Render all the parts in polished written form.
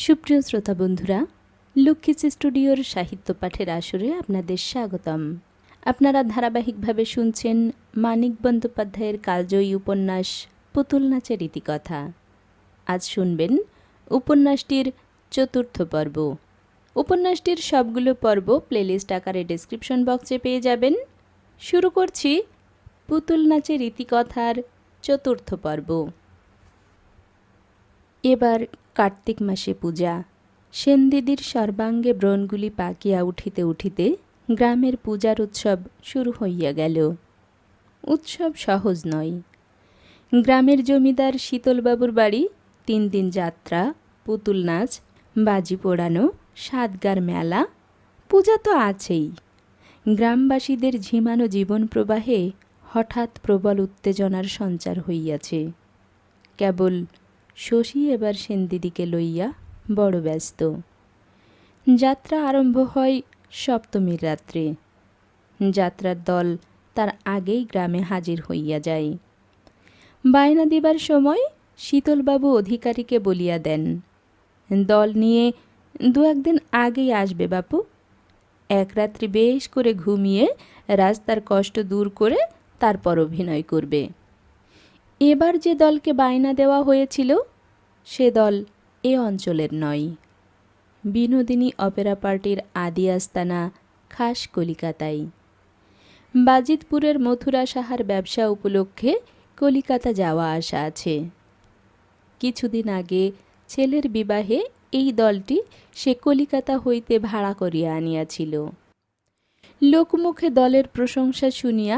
সুপ্রিয় শ্রোতা বন্ধুরা, লক্ষ্মীজ স্টুডিওর সাহিত্য পাঠের আসরে আপনাদের স্বাগতম। আপনারা ধারাবাহিকভাবে শুনছেন মানিক বন্দ্যোপাধ্যায়ের কালজয়ী উপন্যাস পুতুল নাচের ইতিকথা। আজ শুনবেন উপন্যাসটির চতুর্থ পর্ব। উপন্যাসটির সবগুলো পর্ব প্লেলিস্ট আকারে ডেসক্রিপশন বক্সে পেয়ে যাবেন। শুরু করছি পুতুল নাচের ইতিকথার চতুর্থ পর্ব। এবার কার্তিক মাসে পূজা। সেনদিদির সর্বাঙ্গে ব্রণগুলি পাকিয়া উঠিতে উঠিতে গ্রামের পূজার উৎসব শুরু হইয়া গেল। উৎসব সহজ নয়। গ্রামের জমিদার শীতলবাবুর বাড়ি 3 দিন যাত্রা, পুতুল নাচ, বাজি পোড়ানো, সাতগার মেলা, পূজা তো আছেই। গ্রামবাসীদের ঝিমানো জীবন প্রবাহে হঠাৎ প্রবল উত্তেজনার সঞ্চার হইয়াছে। কেবল শশী এবার সেনদিদিকে লইয়া বড় ব্যস্ত। যাত্রা আরম্ভ হয় সপ্তমীর রাত্রে। যাত্রার দল তার আগেই গ্রামে হাজির হইয়া যায়। বায়না দিবার সময় শীতলবাবু অধিকারীকে বলিয়া দেন, দল নিয়ে 2-1 দিন আগেই আসবে বাপু। এক রাত্রি বেশ করে ঘুমিয়ে রাস্তার কষ্ট দূর করে তারপর অভিনয় করবে। এবার যে দলকে বায়না দেওয়া হয়েছিল সে দল এ অঞ্চলের নয়। বিনোদিনী অপেরা পার্টির আদি আস্তানা খাস কলিকাতায়। বাজিতপুরের মথুরা সাহার ব্যবসা উপলক্ষে কলিকাতা যাওয়া আসা আছে। কিছুদিন আগে ছেলের বিবাহে এই দলটি সে কলিকাতা হইতে ভাড়া করিয়া আনিয়াছিল। লোকমুখে দলের প্রশংসা শুনিয়া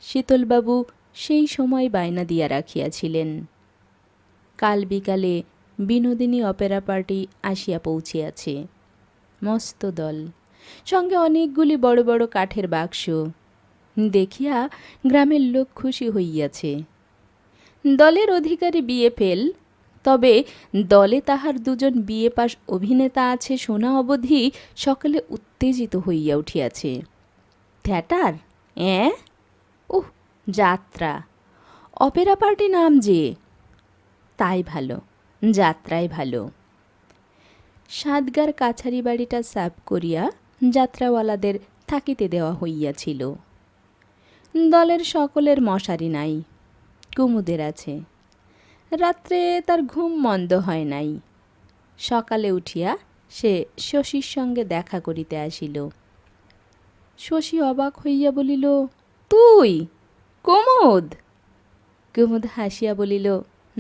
শীতলবাবু সেই সময় বায়না দিয়া রাখিয়াছিলেন। কাল বিকালে বিনোদিনী অপেরা পার্টি আসিয়া পৌঁছিয়াছে। মস্ত দল, সঙ্গে অনেকগুলি বড় বড় কাঠের বাক্স। দেখিয়া গ্রামের লোক খুশি হইয়াছে। দলের অধিকারী বিয়ে ফেল, তবে দলে তাহার 2 জন বিয়ে পাশ অভিনেতা আছে শোনা অবধি সকলে উত্তেজিত হইয়া উঠিয়াছে। থিয়েটার? ওহ, যাত্রা, অপেরা পার্টি নাম যে। তাই ভালো, যাত্রাই ভালো। সাতগার কাছারি বাড়িটা সাফ করিয়া যাত্রাওয়ালাদের থাকিতে দেওয়া হইয়াছিল। দলের সকলের মশারি নাই, কুমুদের আছে। রাত্রে তার ঘুম মন্দ হয় নাই। সকালে উঠিয়া সে শশীর সঙ্গে দেখা করিতে আসিল। শশী অবাক হইয়া বলিল, তুই কুমুদ? কুমুদ হাসিয়া বলিল,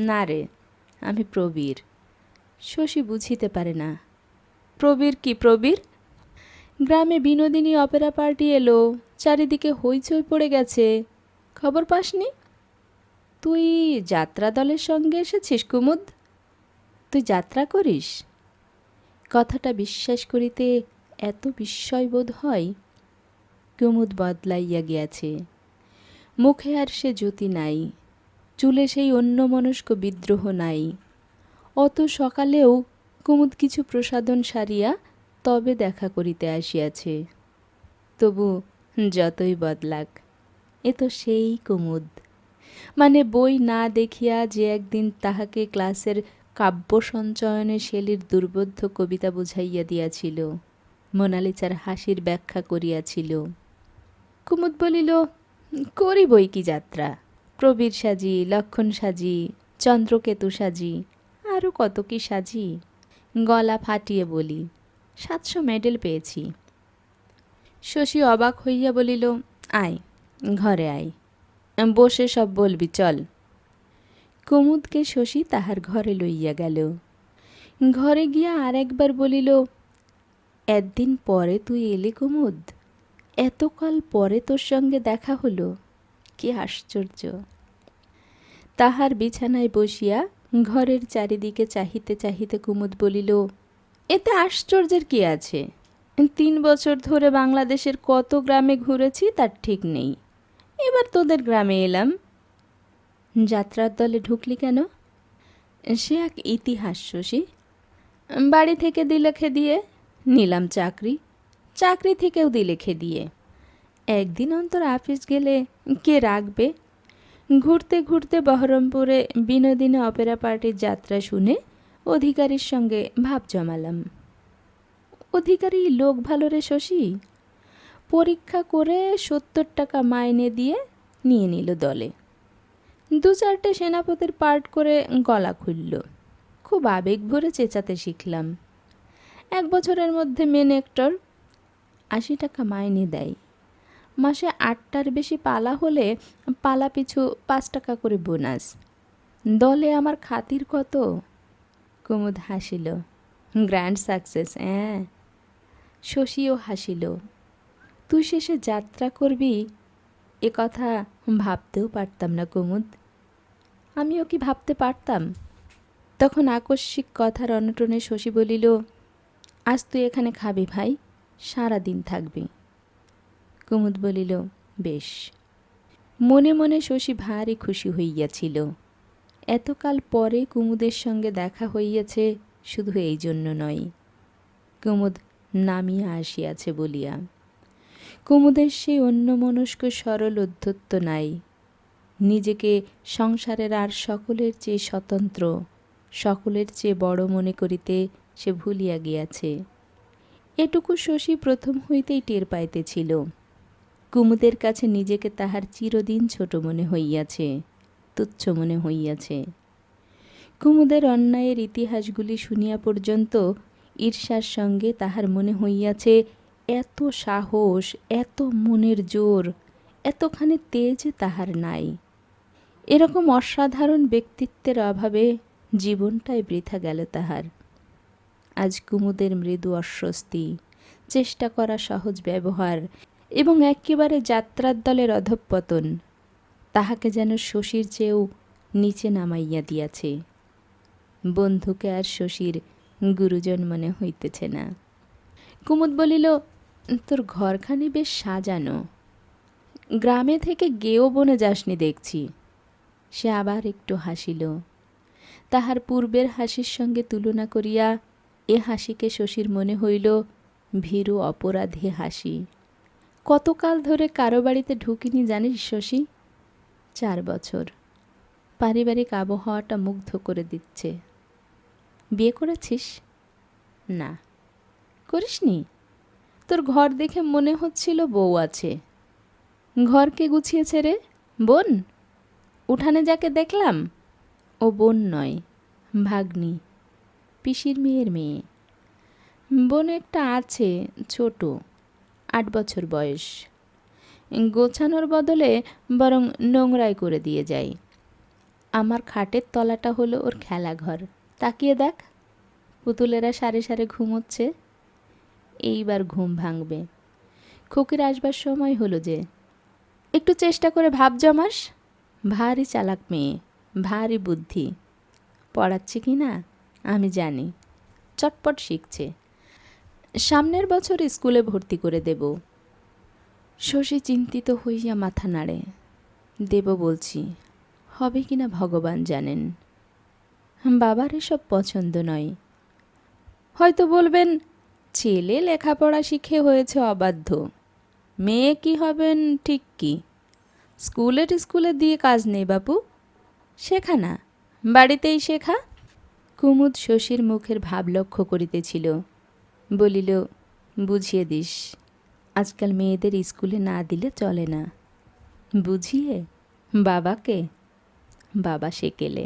না রে, আমি প্রবীর। শশী বুঝিতে পারে না। প্রবীর কি প্রবীর? গ্রামে বিনোদিনী অপেরা পার্টি এলো, চারিদিকে হইচই পড়ে গেছে, খবর পাসনি? তুই যাত্রা দলের সঙ্গে এসেছিস কুমুদ? তুই যাত্রা করিস? কথাটা বিশ্বাস করিতে এত বিস্ময় বোধ হয়। কুমুদ বদলাইয়া গিয়াছে। মুখে আর সে জ্যোতি নাই, চুলে সেই অন্যমনস্ক বিদ্রোহ নাই। অত সকালেও কুমুদ কিছু প্রসাধন সারিয়া তবে দেখা করিতে আসিয়াছে। তবু যতই বদলাক, এ তো সেই কুমুদ। মানে বই না দেখিয়া যে একদিন তাহাকে ক্লাসের কাব্য সঞ্চয়নে শেলীর দুর্বোধ্য কবিতা বুঝাইয়া দিয়াছিল, মোনালিসার হাসির ব্যাখ্যা করিয়াছিল। কুমুদ বলিল, করি বই কি যাত্রা, প্রবীর সাজি, লক্ষণ সাজি, চন্দ্রকেতু সাজি, আরও কত কি সাজি। গলা ফাটিয়ে বলি, 700 মেডেল পেয়েছি। শশী অবাক হইয়া বলিল, আয় ঘরে আয়, বসে সব বলবি, চল। কুমুদকে শশী তাহার ঘরে লইয়া গেল। ঘরে গিয়া আর একবার বলিল, একদিন পরে তুই এলি কুমুদ, এতকাল পরে তোর সঙ্গে দেখা হলো, কি আশ্চর্য। তাহার বিছানায় বসিয়া ঘরের চারিদিকে চাহিতে চাহিতে কুমুদ বলিল, এতে আশ্চর্যের কি আছে? 3 বছর ধরে বাংলাদেশের কত গ্রামে ঘুরেছি তার ঠিক নেই, এবার তোদের গ্রামে এলাম। যাত্রার দলে ঢুকলি কেন? সে এক ইতিহাস শশী। বাড়ি থেকে দিলে খেদিয়ে, নিলাম চাকরি, চাকরি থেকেও দিলে খেদিয়ে। একদিন অন্তর আফিস গেলে কে রাখবে? ঘুরতে ঘুরতে বহরমপুরে বিনোদিনী অপেরা পার্টির যাত্রা শুনে অধিকারীর সঙ্গে ভাব জমালাম। অধিকারী লোক ভালো রে শশী, পরীক্ষা করে 70 টাকা মাইনে দিয়ে নিয়ে নিল দলে। 2-4টে সেনাপতির পার্ট করে গলা খুলল। খুব আবেগ ভরে চেঁচাতে শিখলাম। 1 বছরের মধ্যে মেন অ্যাক্টর। 80 টাকা মাইনে দেয়। মাসে 8টার বেশি পালা হলে পালা পিছু 5 টাকা করে বোনাস। দলে আমার খাতির কত। কুমুদ হাসিল। Grand success. হ্যাঁ। শশীও হাসিল। তুই শেষে যাত্রা করবি এ কথা ভাবতেও পারতাম না কুমুদ। আমিও কি ভাবতে পারতাম? তখন আকস্মিক কথার অনটনে শশী বলিল, আজ তুই এখানে খাবি ভাই, সারাদিন থাকবি। কুমুদ বলিল, বেশ। মনে মনে শশী ভারী খুশি হইয়াছিল। এতকাল পরে কুমুদের সঙ্গে দেখা হইয়াছে শুধু এই জন্য নয়, কুমুদ নামিয়া আসিয়াছে বলিয়া। কুমুদের সেই অন্যমনস্ক সরল অধ্যত্ব নাই। নিজেকে সংসারের আর সকলের চেয়ে স্বতন্ত্র, সকলের চেয়ে বড় মনে করিতে সে ভুলিয়া গিয়াছে। এটুকু শশী প্রথম হইতেই টের পাইতেছিল। কুমুদের কাছে নিজেকে তাহার চিরদিন ছোট মনে হইয়াছে, তুচ্ছ মনে হইয়াছে। কুমুদের অন্যায়ের ইতিহাসগুলি শুনিয়া পর্যন্ত ঈর্ষার সঙ্গে তাহার মনে হইয়াছে এত সাহস, এত মনের জোর, এতখানি তেজ তাহার নাই। এরকম অসাধারণ ব্যক্তিত্বের অভাবে জীবনটাই বৃথা গেল তাহার। আজ কুমুদের মৃদু অস্বস্তি, চেষ্টা করা সহজ ব্যবহার এবং একেবারে যাত্রার দলের অধঃপতন তাহাকে যেন শশীর চেয়েও নিচে নামাইয়া দিয়াছে। বন্ধুকে আর শশীর গুরুজন মনে হইতেছে না। কুমুদ বলিল, তোর ঘরখানি বেশ সাজানো। গ্রামে থেকে গেও বনে যাসনি দেখছি। সে আবার একটু হাসিল। তাহার পূর্বের হাসির সঙ্গে তুলনা করিয়া এ হাসিকে শশীর মনে হইল ভীরু অপরাধী হাসি। কতকাল ধরে কারো বাড়িতে ঢুকিনি জানিস শশী? 4 বছর। পারিবারিক আবহাওয়াটা মুগ্ধ করে দিচ্ছে। বিয়ে করেছিস? না। করিসনি? তোর ঘর দেখে মনে হচ্ছিল বউ আছে। ঘর কে গুছিয়েছে রে? বোন? উঠানে যাকে দেখলাম ও বোন নয়, ভাগ্নি, পিসির মেয়ের মেয়ে। বোন একটা আছে, ছোট, 8 বছর বয়স। গোছানোর বদলে বরং নোংরাই করে দিয়ে যায়। আমার খাটের তলাটা হলো ওর খেলাঘর। তাকিয়ে দেখ, পুতুলেরা সারে সারে ঘুমোচ্ছে। এইবার ঘুম ভাঙবে। খুকির আসবার সময় হলো যে। একটু চেষ্টা করে ভাব জমাস। ভারী চালাক মেয়ে, ভারী বুদ্ধি। পড়াচ্ছি কি না আমি জানি। চটপট শিখছে। সামনের বছর স্কুলে ভর্তি করে দেব। শশী চিন্তিত হইয়া মাথা নাড়ে। দেব বলছি, হবে কিনা ভগবান জানেন। বাবার এসব পছন্দ নয়। হয়তো বলবেন, ছেলে লেখাপড়া শিখে হয়েছে অবাধ্য, মেয়ে কি হবেন ঠিক কি? স্কুলে দিয়ে কাজ নেই বাপু, শেখা না, বাড়িতেই শেখা। কুমুদ শশীর মুখের ভাব লক্ষ্য করিতেছিল। বলিল, বুঝিয়ে দিস, আজকাল মেয়েদের স্কুলে না দিলে চলে না। বুঝিয়ে? বাবাকে? বাবা সেকেলে।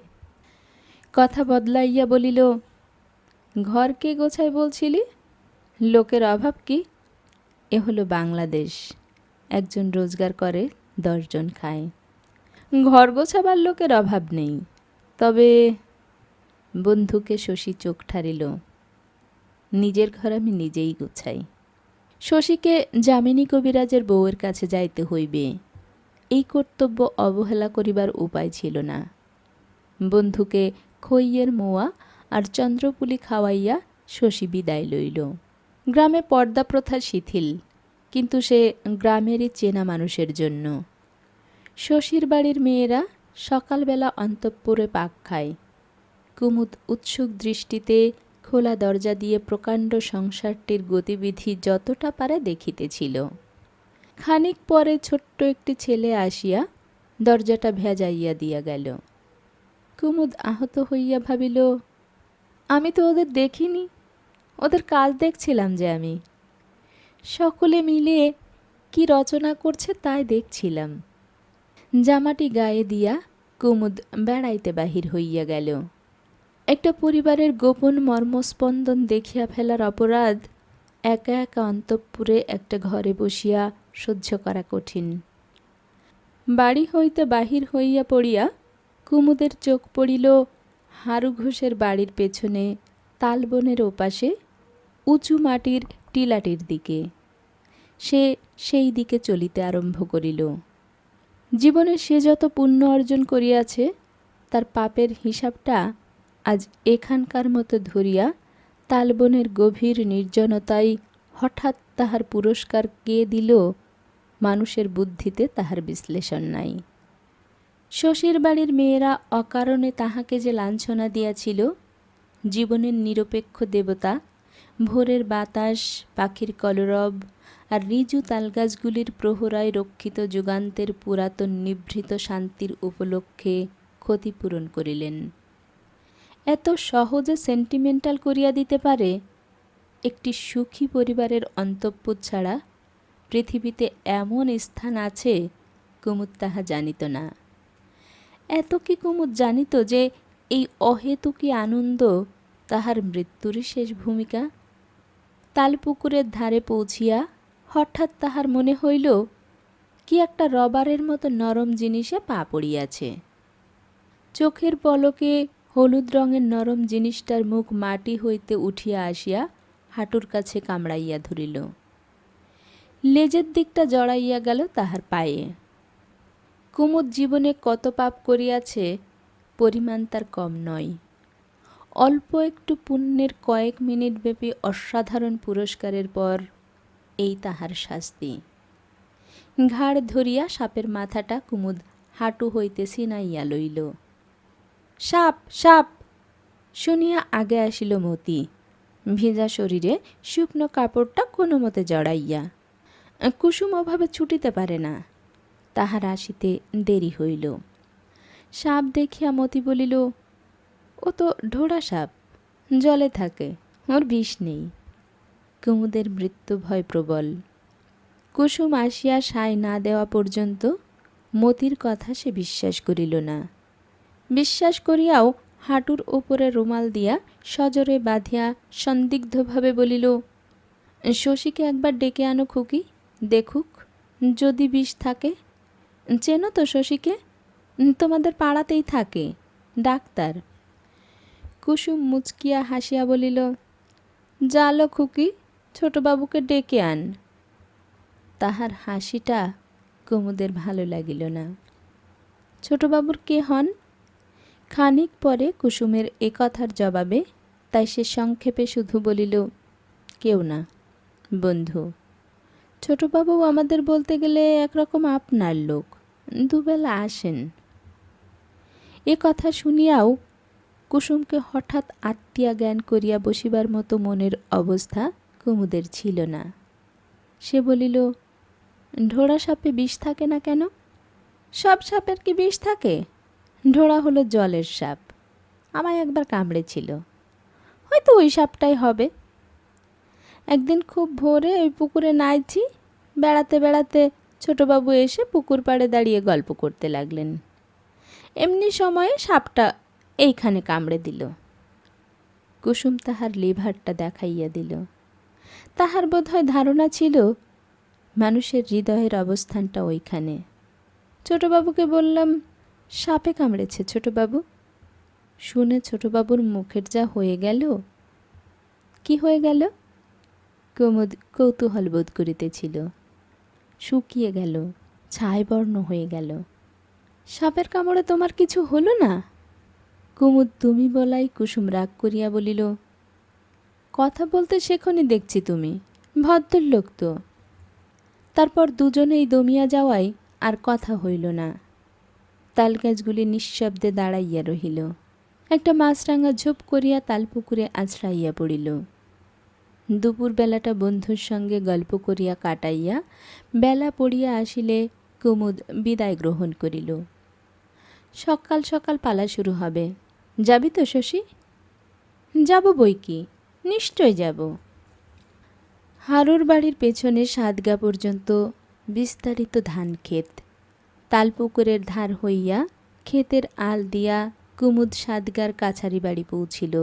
কথা বদলাইয়া বলিল, ঘর কে গোছায় বলছিলি? লোকের অভাব কি? এ হলো বাংলাদেশ। একজন রোজগার করে, 10 জন খায়। ঘর গোছাবার লোকের অভাব নেই। তবে বন্ধুকে শশী চোখ ঠারিল। নিজের ঘর আমি নিজেই গোছাই। শশীকে যামিনী কবিরাজের বউয়ের কাছে যাইতে হইবে, এই কর্তব্য অবহেলা করিবার উপায় ছিল না। বন্ধুকে খইয়ের মোয়া আর চন্দ্রপুলি খাওয়াইয়া শশী বিদায় লইল। গ্রামে পর্দা প্রথা শিথিল, কিন্তু সে গ্রামেরই চেনা মানুষের জন্য। শশীর বাড়ির মেয়েরা সকালবেলা অন্তঃপুরে পাক খায়। কুমুদ উৎসুক দৃষ্টিতে খোলা দরজা দিয়ে প্রকাণ্ড সংসারটির গতিবিধি যতটা পারে দেখিতেছিল। খানিক পরে ছোট্ট একটি ছেলে আসিয়া দরজাটা ভেজাইয়া দিয়া গেল। কুমুদ আহত হইয়া ভাবিল, আমি তো ওদের দেখিনি, ওদের কাজ দেখছিলাম যে আমি। সকলে মিলে কি রচনা করছে তাই দেখছিলাম। জামাটি গায়ে দিয়া কুমুদ বেড়াইতে বাহির হইয়া গেল। একটা পরিবারের গোপন মর্মস্পন্দন দেখিয়া ফেলার অপরাধ একা একা অন্তঃপুরে একটা ঘরে বসিয়া সহ্য করা কঠিন। বাড়ি হইতে বাহির হইয়া পড়িয়া কুমুদের চোখ পড়িল হারু ঘোষের বাড়ির পেছনে তালবনের ওপাশে উঁচু মাটির টিলাটির দিকে। সে সেই দিকে চলিতে আরম্ভ করিল। জীবনে সে যত পুণ্য অর্জন করিয়াছে তার পাপের হিসাবটা আজ এখানকার মতো ধরিয়া তালবনের গভীর নির্জনতায় হঠাৎ তাহার পুরস্কার কে দিল, মানুষের বুদ্ধিতে তাহার বিশ্লেষণ নাই। শশীর বাড়ির মেয়েরা অকারণে তাহাকে যে লাঞ্ছনা দিয়াছিল, জীবনের নিরপেক্ষ দেবতা, ভোরের বাতাস, পাখির কলরব আর রিজু তালগাছগুলির প্রহরায় রক্ষিত যুগান্তের পুরাতন নিভৃত শান্তির উপলক্ষে ক্ষতিপূরণ করিলেন। এত সহজে সেন্টিমেন্টাল করিয়া দিতে পারে একটি সুখী পরিবারের অন্তঃপুর ছাড়া পৃথিবীতে এমন স্থান আছে, কুমুদ তাহা জানিত না। এত কি কুমুদ জানিত যে এই অহেতুকী আনন্দ তাহার মৃত্যুরই শেষ ভূমিকা? তালপুকুরের ধারে পৌঁছিয়া হঠাৎ তাহার মনে হইল কি একটা রবারের মতো নরম জিনিসে পা পড়িয়াছে। চোখের পলকে হলুদ রঙের নরম জিনিসটার মুখ মাটি হইতে উঠিয়া আসিয়া হাঁটুর কাছে কামড়াইয়া ধরিল। লেজের দিকটা জড়াইয়া গেল তাহার পায়ে। কুমুদ জীবনে কত পাপ করিয়াছে, পরিমাণ তার কম নয়। অল্প একটু পুণ্যের কয়েক মিনিট ব্যাপী অসাধারণ পুরস্কারের পর এই তাহার শাস্তি। ঘাড় ধরিয়া সাপের মাথাটা কুমুদ হাঁটু হইতে ছিনাইয়া লইল। সাপ সাপ শুনিয়া আগে আসিল মতি, ভিজা শরীরে শুকনো কাপড়টা কোনো মতে জড়াইয়া। কুসুম অভাবে ছুটিতে পারে না, তাহার আসিতে দেরি হইল। সাপ দেখিয়া মতি বলিল, ও তো ঢোড়া সাপ, জলে থাকে, ওর বিষ নেই। কুমুদের মৃত্যু ভয় প্রবল। কুসুম আসিয়া সায় না দেওয়া পর্যন্ত মতির কথা সে বিশ্বাস করিল না। বিশ্বাস করিয়াও হাঁটুর ওপরে রুমাল দিয়া সজোরে বাঁধিয়া সন্দিগ্ধভাবে বলিল, শশীকে একবার ডেকে আনো খুকি, দেখুক যদি বিষ থাকে। চেনো তো শশীকে? তোমাদের পাড়াতেই থাকে, ডাক্তার। কুসুম মুচকিয়া হাসিয়া বলিল, জালো খুকি, ছোটবাবুকে ডেকে আন। তাহার হাসিটা কুমুদের ভালো লাগিল না। ছোটবাবুর কে হন? খানিক পরে কুসুমের এ কথার জবাবে তাই সে সংক্ষেপে শুধু বলিল, কেউ না, বন্ধু। ছোটবাবু আমাদের বলতে গেলে একরকম আপনার লোক, দুবেলা আসেন। এ কথা শুনিয়াও কুসুমকে হঠাৎ আত্মীয়া জ্ঞান করিয়া বসিবার মতো মনের অবস্থা কুমুদের ছিল না। সে বলিল, ঢোড়া সাপে বিষ থাকে না কেন? সব সাপের কি বিষ থাকে? ঢোড়া হলো জলের সাপ, আমায় একবার কামড়েছিল, হয়তো ওই সাপটাই হবে। একদিন খুব ভোরে ওই পুকুরে নাইছি, বেড়াতে বেড়াতে ছোটবাবু এসে পুকুর পাড়ে দাঁড়িয়ে গল্প করতে লাগলেন। এমনি সময়ে সাপটা এইখানে কামড়ে দিল। কুসুম তাহার লিভারটা দেখাইয়া দিল। তাহার বোধহয় ধারণা ছিল মানুষের হৃদয়ের অবস্থানটা ওইখানে। ছোটবাবুকে বললাম, সাপে কামড়েছে ছোটবাবু। শুনে ছোটবাবুর মুখের যা হয়ে গেল। কি হয়ে গেল? কুমুদ কৌতূহল বোধ করিতেছিল। শুকিয়ে গেল, ছাইবর্ণ হয়ে গেল। সাপের কামড়ে তোমার কিছু হলো না? কুমুদ তুমি বলাই কুসুম রাগ করিয়া বলিল, কথা বলতে শেখনি দেখছি তুমি, ভদ্রলোক তো। তারপর দুজনেই দমিয়া যাওয়ায় আর কথা হইল না। তালগাছগুলি নিঃশব্দে দাঁড়াইয়া রহিল। একটা মাছরাঙা ঝোপ করিয়া তালপুকুরে আছড়াইয়া পড়িল। দুপুরবেলাটা বন্ধুর সঙ্গে গল্প করিয়া কাটাইয়া বেলা পড়িয়া আসিলে কুমুদ বিদায় গ্রহণ করিল। সকাল সকাল পালা শুরু হবে, যাবি তো শশী? যাব বই কি, নিশ্চয় যাব। হারুর বাড়ির পেছনে সাতগা পর্যন্ত বিস্তারিত ধান ক্ষেত। তালপুকুরের ধার হইয়া ক্ষেতের আল দিয়া কুমুদ সাতগার কাছারি বাড়ি পৌঁছিল।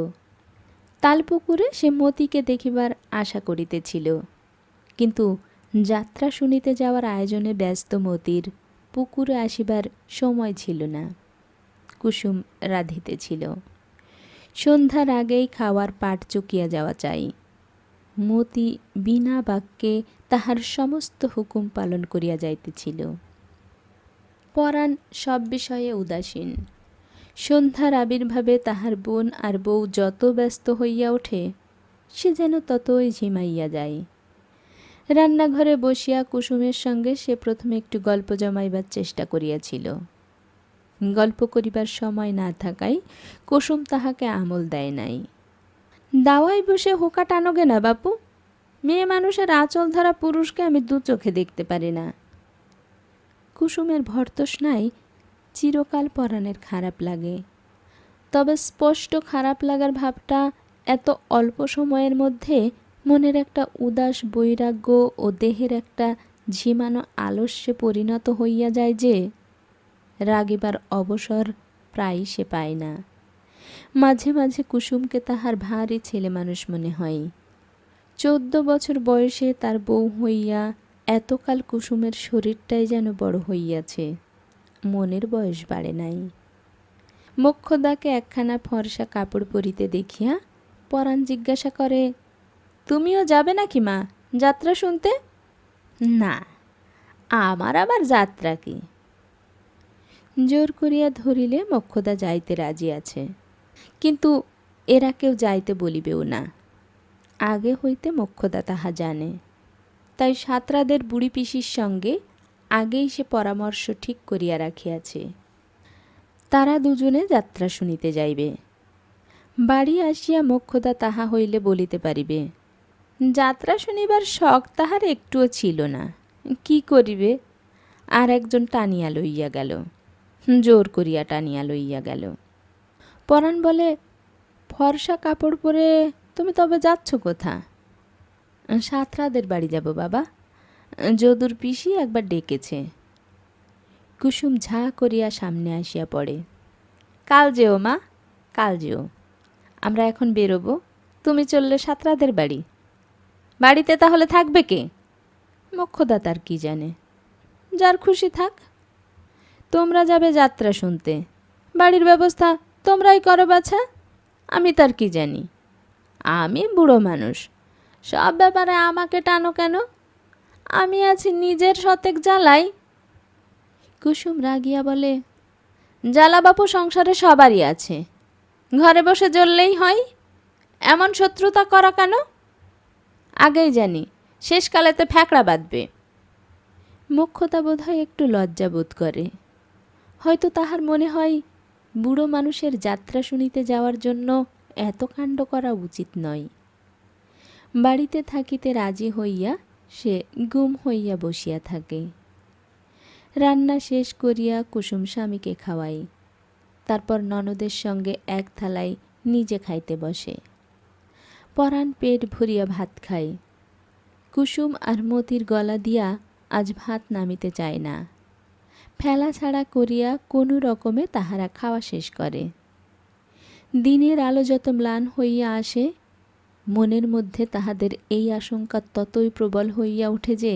তালপুকুরে সে মতিকে দেখিবার আশা করিতেছিল, কিন্তু যাত্রা শুনিতে যাওয়ার আয়োজনে ব্যস্ত মতির পুকুরে আসিবার সময় ছিল না। কুসুম রাঁধিতেছিল। সন্ধ্যার আগেই খাওয়ার পাট চুকিয়া যাওয়া চাই। মতি বিনা বাক্যে তাহার সমস্ত হুকুম পালন করিয়া যাইতেছিল। পরাণ সব বিষয়ে উদাসীন। সন্ধ্যার আবির্ভাবে তাহার বোন আর বউ যত ব্যস্ত হইয়া ওঠে, সে যেন ততই ঝিমাইয়া যায়। রান্নাঘরে বসিয়া কুসুমের সঙ্গে সে প্রথমে একটু গল্প জমাইবার চেষ্টা করিয়াছিল। গল্প করিবার সময় না থাকায় কুসুম তাহাকে আমল দেয় নাই। দাওয়ায় বসে হোকা টানোগে না বাপু, মেয়ে মানুষের আঁচল ধরা পুরুষকে আমি দু চোখে দেখতে পারি না। কুসুমের ভর্তস্নায় চিরকাল পরাণের খারাপ লাগে, তবে স্পষ্ট খারাপ লাগার ভাবটা এত অল্প সময়ের মধ্যে মনের একটা উদাস বৈরাগ্য ও দেহের একটা ঝিমানো আলস্যে পরিণত হইয়া যায় যে রাগিবার অবসর প্রায় সে পায় না। মাঝে মাঝে কুসুমকে তাহার ভারী ছেলে মানুষ মনে হয়। 14 বছর বয়সে তার বউ হইয়া এতকাল কুসুমের শরীরটাই যেন বড় হইয়াছে, মনের বয়স বাড়ে নাই। মোক্ষদাকে একখানা ফর্সা কাপড় পরিতে দেখিয়া পরাণ জিজ্ঞাসা করে, তুমিও যাবে নাকি মা যাত্রা শুনতে? না, আমার আবার যাত্রা কি? জোর করিয়া ধরিলে মোক্ষদা যাইতে রাজি আছে, কিন্তু এরা কেউ যাইতে বলিবেও না। আগে হইতে মোক্ষদা তাহা জানে, তাই সাতরাদের বুড়ি পিসির সঙ্গে আগেই সে পরামর্শ ঠিক করিয়া রাখিয়াছে। তারা দুজনে যাত্রা শুনিতে যাইবে। বাড়ি আসিয়া মোক্ষদা তাহা হইলে বলিতে পারিবে, যাত্রা শুনিবার শখ তাহার একটুও ছিল না, কি করিবে? আর একজন টানিয়া লইয়া গেল, জোর করিয়া টানিয়া লইয়া গেল। পরাণ বলে, ফর্সা কাপড় পরে তুমি তবে যাচ্ছ কোথা? সাতরাদের বাড়ি যাব বাবা, যদুর পিসি একবার ডেকেছে। কুসুম ঝা করিয়া সামনে আসিয়া পড়ে। কাল যেও মা, কাল যেও। আমরা এখন বেরোবো, তুমি চললে সাতরাদের বাড়ি। বাড়িতে তাহলে থাকবে কে? মোক্ষদা তার কি জানে, যার খুশি থাক। তোমরা যাবে যাত্রা শুনতে, বাড়ির ব্যবস্থা তোমরাই করো বাছা, আমি তার কি জানি? আমি বুড়ো মানুষ, সব ব্যাপারে আমাকে টানো কেন? আমি আছি নিজের শতেক জ্বালাই। কুসুম রাগিয়া বলে, জ্বালা বাপু সংসারে সবারই আছে, ঘরে বসে জ্বললেই হয়, এমন শত্রুতা করা কেন? আগেই জানি শেষকালেতে ফ্যাকড়া বাঁধবে। মোক্ষদা বোধ হয় একটু লজ্জা বোধ করে, হয়তো তাহার মনে হয় বুড়ো মানুষের যাত্রা শুনিতে যাওয়ার জন্য এত কাণ্ড করা উচিত নয়। বাড়িতে থাকিতে রাজি হইয়া সে গুম হইয়া বসিয়া থাকে। রান্না শেষ করিয়া কুসুম স্বামীকে খাওয়াই, তারপর ননদের সঙ্গে এক থালায় নিজে খাইতে বসে। পরাণ পেট ভরিয়া ভাত খায়। কুসুম আর মতির গলা দিয়া আজ ভাত নামিতে চায় না। ফেলা ছাড়া করিয়া কোনো রকমে তাহারা খাওয়া শেষ করে। দিনের আলো যত ম্লান হইয়া আসে, মনের মধ্যে তাহাদের এই আশঙ্কা ততই প্রবল হইয়া ওঠে যে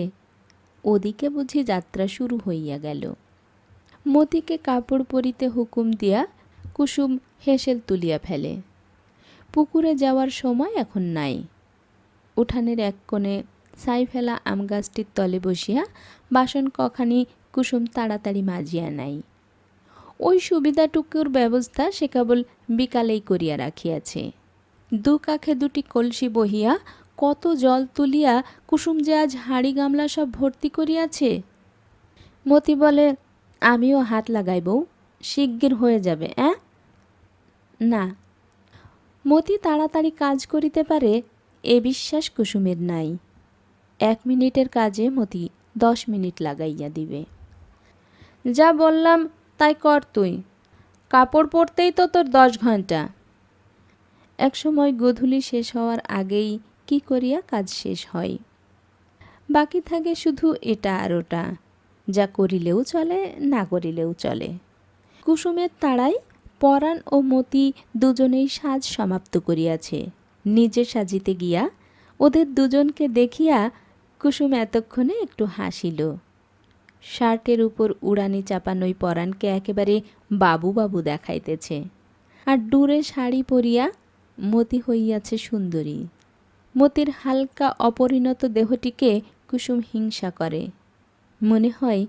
ওদিকে বুঝি যাত্রা শুরু হইয়া গেল। মতিকে কাপড় পরিতে হুকুম দিয়া কুসুম হেসেল তুলিয়া ফেলে। পুকুরে যাওয়ার সময় এখন নাই। উঠানের এক কোণে ছাই ফেলা আম গাছটির তলে বসিয়া বাসন কখানি কুসুম তাড়াতাড়ি মাজিয়া নাই। ওই সুবিধাটুকুর ব্যবস্থা সে কেবল বিকালেই করিয়া রাখিয়াছে। দু কাখে দুটি কলসি বহিয়া কত জল তুলিয়া কুসুম যে আজ হাঁড়ি গামলা সব ভর্তি করিয়াছে। মতি বলে, আমিও হাত লাগাই বউ, শিগগির হয়ে যাবে। না, মতি তাড়াতাড়ি কাজ করিতে পারে এ বিশ্বাস কুসুমের নাই। 1 মিনিটের কাজে মতি 10 মিনিট লাগাইয়া দিবে। যা বললাম তাই কর তুই, কাপড় পরতেই তো তোর 10 ঘন্টা। একসময় গোধূলি শেষ হওয়ার আগেই কি করিয়া কাজ শেষ হয়। বাকি থাকে শুধু এটা আর ওটা, যা করিলেও চলে, না করিলেও চলে। কুসুমের তাড়ায় পরাণ ও মতি দুজনেই সাজ সমাপ্ত করিয়াছে। নিজে সাজিতে গিয়া ওদের দুজনকে দেখিয়া কুসুম এতক্ষণে একটু হাসিল। শার্টের উপর উড়ানি চাপানোই পরাণকে একেবারে বাবু বাবু দেখাইতেছে, আর ডুরে শাড়ি পরিয়া মতি হইয়াছে সুন্দরী। মতির হালকা অপরিণত দেহটিকে কুসুম হিংসা করে। মনে হয়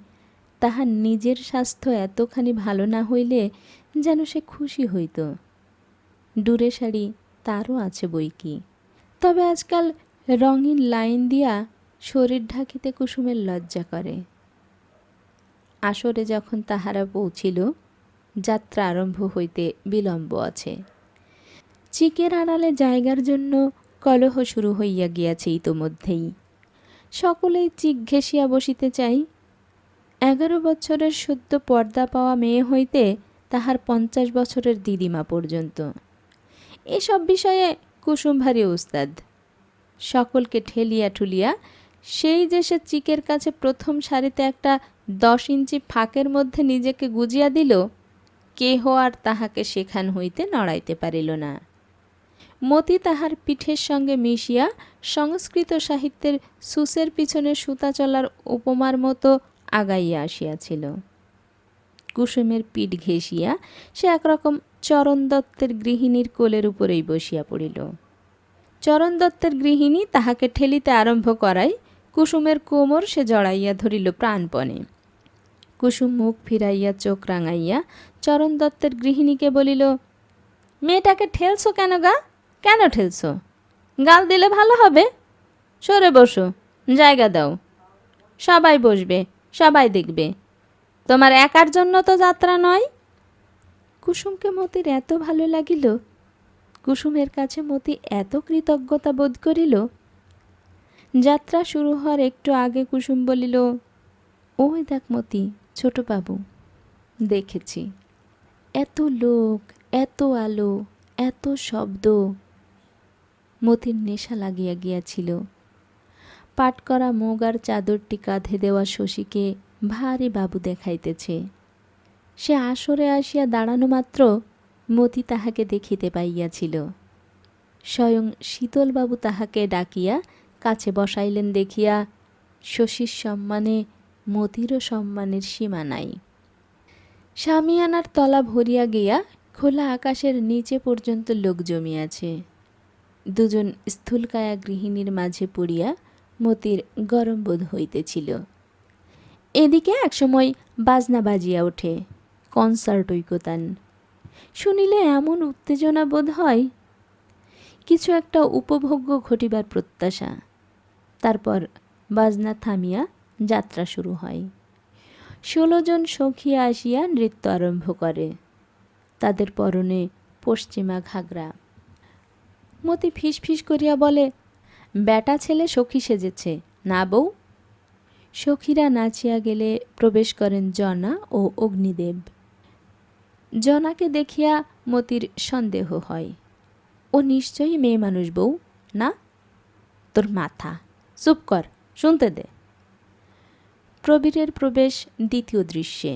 তাহার নিজের স্বাস্থ্য এতখানি ভালো না হইলে যেন সে খুশি হইত। ডুরে শাড়ি তারও আছে বই কি, তবে আজকাল রঙিন লাইন দিয়া শরীর ঢাকিতে কুসুমের লজ্জা করে। আসরে যখন তাহারা পৌঁছিল, যাত্রা আরম্ভ হইতে বিলম্ব আছে। চিকের আড়ালে জায়গার জন্য কলহ শুরু হইয়া গিয়াছে ইতোমধ্যেই। সকলেই চিক ঘেঁষিয়া বসিতে চাই। 11 বছরের সদ্য পর্দা পাওয়া মেয়ে হইতে তাহার 50 বছরের দিদিমা পর্যন্ত। এসব বিষয়ে কুসুম ভারী উস্তাদ। সকলকে ঠেলিয়া ঠুলিয়া সেই যে সে চিকের কাছে প্রথম সারিতে একটা 10 ইঞ্চি ফাঁকের মধ্যে নিজেকে গুজিয়া দিল, কেহ আর তাহাকে সেখান হইতে নড়াইতে পারিল না। মতি তাহার পিঠের সঙ্গে মিশিয়া সংস্কৃত সাহিত্যের সুসের পিছনে সুতা চলার উপমার মতো আগাইয়া আসিয়াছিল। কুসুমের পিঠ ঘেঁষিয়া সে একরকম চরণ দত্তের গৃহিণীর কোলের উপরেই বসিয়া পড়িল। চরণ দত্তের গৃহিণী তাহাকে ঠেলিতে আরম্ভ করায় কুসুমের কোমর সে জড়াইয়া ধরিল প্রাণপণে। কুসুম মুখ ফিরাইয়া চোখ রাঙাইয়া চরণ দত্তের গৃহিণীকে বলিল, মেয়েটাকে ঠেলছো কেন গা? কেন ঠেলছো? গাল দিলে ভালো হবে। সরে বসো, জায়গা দাও। সবাই বসবে, সবাই দেখবে। তোমার একার জন্য তো যাত্রা নয়। কুসুমকে মতির এত ভালো লাগিল, কুসুমের কাছে মতি এত কৃতজ্ঞতা বোধ করিল। যাত্রা শুরু হওয়ার একটু আগে কুসুম বলিল, ওই দেখ মতি, ছোট বাবু। দেখেছি। এত লোক, এত আলো, এত শব্দ। মতির নেশা লাগিয়া গিয়াছিল। পাট করা মুগ আর চাদরটি কাঁধে দেওয়া শশীকে ভারী বাবু দেখাইতেছে। সে আসরে আসিয়া দাঁড়ানো মাত্র মতি তাহাকে দেখিতে পাইয়াছিল। স্বয়ং শীতলবাবু তাহাকে ডাকিয়া কাছে বসাইলেন দেখিয়া শশীর সম্মানে মতিরও সম্মানের সীমা নাই। শামিয়ানার তলা ভরিয়া গিয়া খোলা আকাশের নিচে পর্যন্ত লোক জমিয়াছে। দুজন স্থূলকায়া গৃহিণীর মাঝে পড়িয়া মতির গরম বোধ হইতেছিল। এদিকে একসময় বাজনা বাজিয়া ওঠে, কনসার্ট ঐকতান। শুনিলে এমন উত্তেজনা বোধ হয়, কিছু একটা উপভোগ্য ঘটিবার প্রত্যাশা। তারপর বাজনা থামিয়া যাত্রা শুরু হয়। 16 জন সখী আসিয়া নৃত্য আরম্ভ করে। তাদের পরনে পশ্চিমা ঘাগরা। মতি ফিস ফিস করিয়া বলে, বেটা ছেলে সখী সেজেছে না বউ? সখীরা নাচিয়া গেলে প্রবেশ করেন জনা ও অগ্নিদেব। জনাকে দেখিয়া মতির সন্দেহ হয়, ও নিশ্চয়ই মেয়ে মানুষ বউ না? তোর মাথা, চুপ কর, শুনতে দে। প্রবীরের প্রবেশ দ্বিতীয় দৃশ্যে।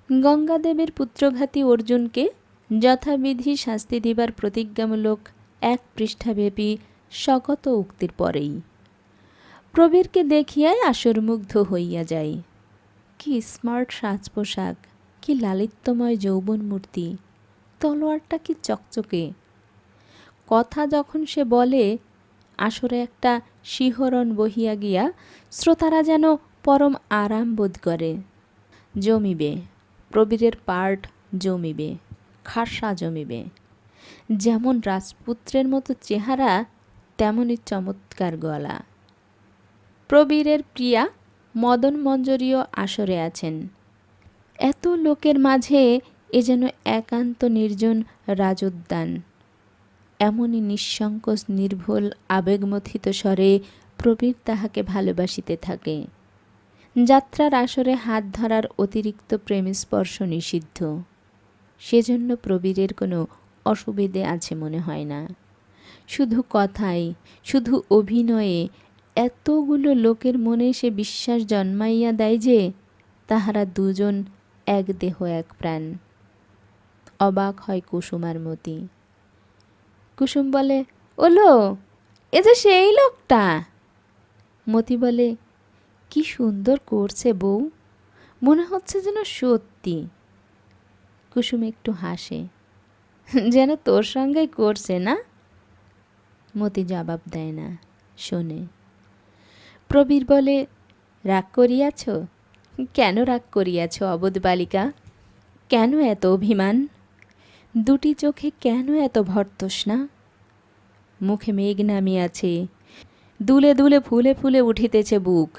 গঙ্গাদেবের পুত্রঘাতী অর্জুনকে যথাবিধি শাস্তি দিবার প্রতিজ্ঞামূলক 1 পৃষ্ঠাব্যাপী স্বগত উক্তির পরেই প্রবীরকে দেখিয়াই আসরমুগ্ধ হইয়া যায়। কি স্মার্ট সাজ পোশাক, কি লালিত্যময় যৌবন মূর্তি, তলোয়ারটা কি চকচকে। কথা যখন সে বলে, আসরে একটা শিহরণ বহিয়া গিয়া শ্রোতারা যেন পরম আরাম বোধ করে। জমিবে, প্রবীরের পার্ট জমিবে, খাসা জমিবে। যেমন রাজপুত্রের মতো চেহারা, তেমনই চমৎকার গলা। প্রবীরের প্রিয়া মদন মঞ্জরীও আসরে আছেন। এত লোকের মাঝে এ যেন একান্ত নির্জন রাজোদ্যান। এমনই নিঃসংকোচ নির্ভুল আবেগমথিত স্বরে প্রবীর তাহাকে ভালোবাসিতে থাকে। যাত্রার আসরে হাত ধরার অতিরিক্ত প্রেমস্পর্শ নিষিদ্ধ। সেজন্য প্রবীরের কোনো অসুবিধে আছে মনে হয় না। শুধু কথায়, শুধু অভিনয়ে এতগুলো লোকের মনে সে বিশ্বাস জন্মাইয়া দেয় যে তাহারা দুজন এক দেহ এক প্রাণ। অবাক হয় কুসুম আর মতি। কুসুম বলে, ওলো, এ যে সেই লোকটা। মতি বলে, কি সুন্দর করছে বউ, মনে হচ্ছে যেন সত্যি। কুসুম একটু হাসে, যেন তোর সঙ্গেই করছে না। মতি জবাব দেয় না, শোনে। প্রবীর বলে, রাগ করিয়াছ? কেন রাগ করিয়াছ অবোধ বালিকা? কেন এত অভিমান? দুটি চোখে কেন এত ভর্তসনা? মুখে মেঘ নামিয়াছে, দুলে দুলে ফুলে ফুলে উঠিতেছে বুক।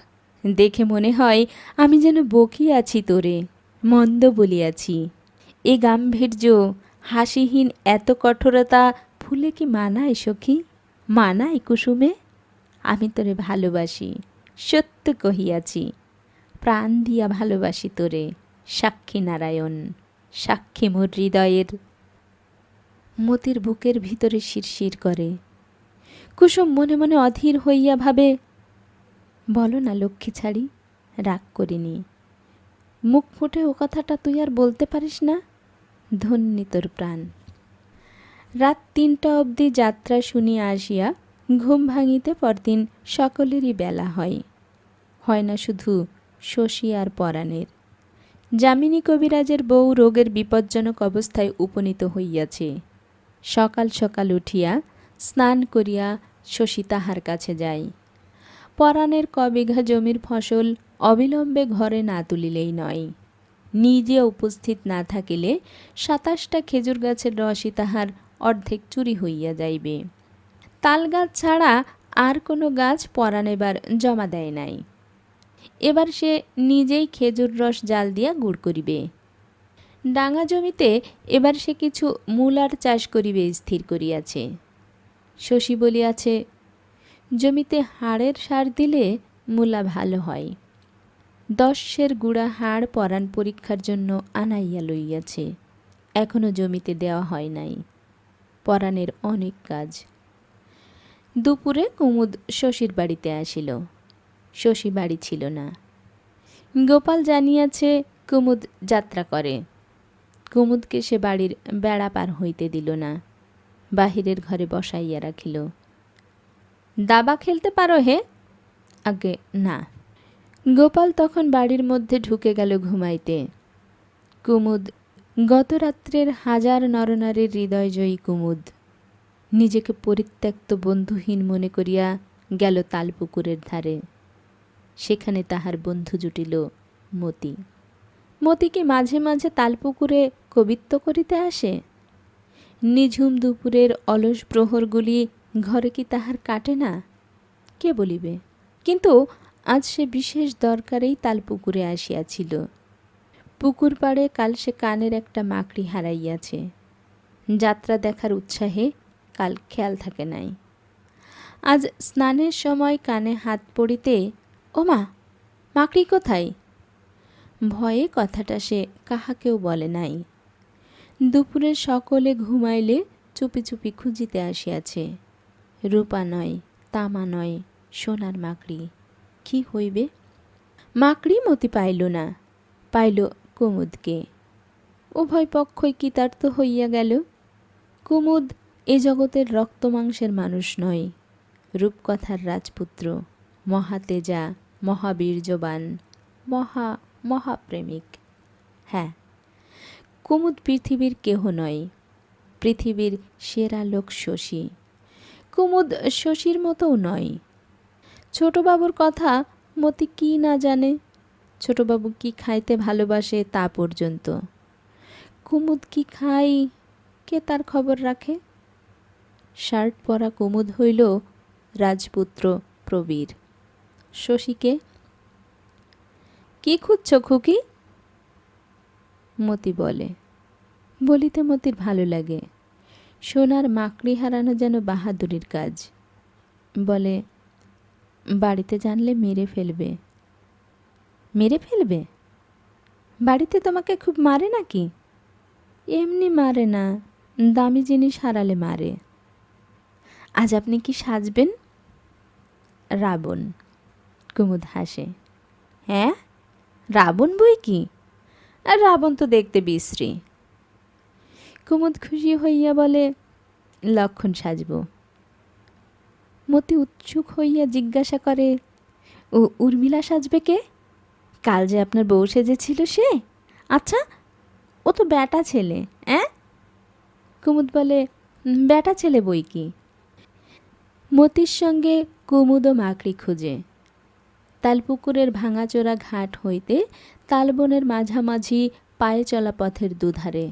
দেখে মনে হয় আমি যেন বকিয়াছি তোরে, মন্দ বলিয়াছি। এ গাম্ভীর্য, হাসিহীন এত কঠোরতা ফুলে কি মানায় সখী? মানায় কুসুমে? আমি তোরে ভালোবাসি, সত্য কহিয়াছি, প্রাণ দিয়া ভালোবাসি তোরে। সাক্ষী নারায়ণ, সাক্ষী মোর হৃদয়ের। মতির বুকের ভিতরে শিরশির করে। কুসুম মনে মনে অধীর হইয়া ভাবে, বলো না লক্ষ্মী ছাড়ি, রাগ করিনি। মুখ ফুটে ও কথাটা তুই আর বলতে পারিস না? ধন্যী তোর প্রাণ। রাত ৩টা অবধি যাত্রা শুনিয়া আসিয়া ঘুম ভাঙিতে পরদিন সকলেরই বেলা হয়। হয় না শুধু শশী আর পরাণের। যামিনী কবিরাজের বউ রোগের বিপজ্জনক অবস্থায় উপনীত হইয়াছে। সকাল সকাল উঠিয়া স্নান করিয়া শশী তাহার কাছে যায়। পরাণের কবিঘা জমির ফসল অবিলম্বে ঘরে না তুলিলেই নয়। নিজে উপস্থিত না থাকিলে ২৭টা খেজুর গাছের রসই তাহার অর্ধেক চুরি হইয়া যাইবে। তাল গাছ ছাড়া আর কোনো গাছ পরাণ এবার জমা দেয় নাই। এবার সে নিজেই খেজুর রস জাল দিয়া গুড় করিবে। ডাঙা জমিতে এবার সে কিছু মূলার চাষ করিবে স্থির করিয়াছে। শশী বলিয়াছে, জমিতে হাড়ের সার দিলে মূলা ভালো হয়। ১০ সের গুঁড়া হাড় পরাণ পরীক্ষার জন্য আনাইয়া লইয়াছে, এখনো জমিতে দেওয়া হয় নাই। পরাণের অনেক কাজ। দুপুরে কুমুদ শশীর বাড়িতে আসিল। শশী বাড়ি ছিল না। গোপাল জানিয়াছে কুমুদ যাত্রা করে। কুমুদকে সে বাড়ির বেড়া পার হইতে দিল না, বাহিরের ঘরে বসাইয়া রাখিল। দাবা খেলতে পারো হে? আগে না। গোপাল তখন বাড়ির মধ্যে ঢুকে গেল ঘুমাইতে। কুমুদ, গত রাত্রের হাজার নরনারীর হৃদয়জয়ী কুমুদ, নিজেকে পরিত্যক্ত বন্ধুহীন মনে করিয়া গেল তালপুকুরের ধারে। সেখানে তাহার বন্ধু জুটিল মতি। মতি কি মাঝে মাঝে তালপুকুরে কবিত্ব করিতে আসে? নিঝুম দুপুরের অলস প্রহরগুলি ঘরে কি তাহার কাটে না? কে বলিবে? কিন্তু আজ সে বিশেষ দরকারেই তালপুকুরে আসিয়াছিল। পুকুর পাড়ে কাল সে কানের একটা মাকড়ি হারাইয়াছে। যাত্রা দেখার উৎসাহে কাল খেয়াল থাকে নাই। আজ স্নানের সময় কানে হাত পড়িতে, ওমা, মাকড়ি কোথায়? ভয়ে কথাটা সে কাহাকেও বলে নাই। দুপুরে সকলে ঘুমাইলে চুপি চুপি খুঁজিতে আসিয়াছে। রূপা নয়, তামা নয়, সোনার মাকড়ি। কি হইবে? মাকড়ি মতি পাইল না, পাইল কুমুদকে। উভয় পক্ষই কৃতার্থ হইয়া গেল। কুমুদ এ জগতের রক্তমাংসের মানুষ নয়, রূপকথার রাজপুত্র, মহাতেজা, মহাবীর্যবান, মহাপ্রেমিক। হ্যাঁ, কুমুদ পৃথিবীর কেহ নয়, পৃথিবীর সেরা লোক শশী। কুমুদ শশীর মতোও নয়। ছোটবাবুর কথা মতি কি না জানে? ছোটবাবু কি খাইতে ভালোবাসে তা পর্যন্ত। কুমুদ কি খায় কে তার খবর রাখে? শার্ট পরা কুমুদ হইল রাজপুত্র প্রবীর। শশীকে কি খুঁজছ খুকি? মতি বলে। বলিতে মতির ভালো লাগে। সোনার মাকড়ি হারানো যেন বাহাদুরির কাজ। বলে, বাড়িতে জানলে মেরে ফেলবে। মেরে ফেলবে? বাড়িতে তোমাকে খুব মারে নাকি? এমনি মারে না, দামি জিনিস হারালে মারে। আজ আপনি কি সাজবেন? রাবণ। কুমুদ হাসে। হ্যাঁ, রাবণ বই কি? আর রাবণ তো দেখতে বিশ্রী। কুমুদ খুশি হইয়া বলে, লক্ষণ সাজব। মতি উৎসুক হইয়া জিজ্ঞাসা করে, ও উর্মিলা সাজবে কে? কাল যে আপনার বউ সেজেছিল সে? আচ্ছা, ও তো ব্যাটা ছেলে। অ্যাঁ? কুমুদ বলে, ব্যাটা ছেলে বই কি। মতির সঙ্গে কুমুদও মাকড়ি খুঁজে। তালপুকুরের ভাঙাচোরা ঘাট হইতে তালবনের মাঝামাঝি পায়ে চলা পথের দুধারে।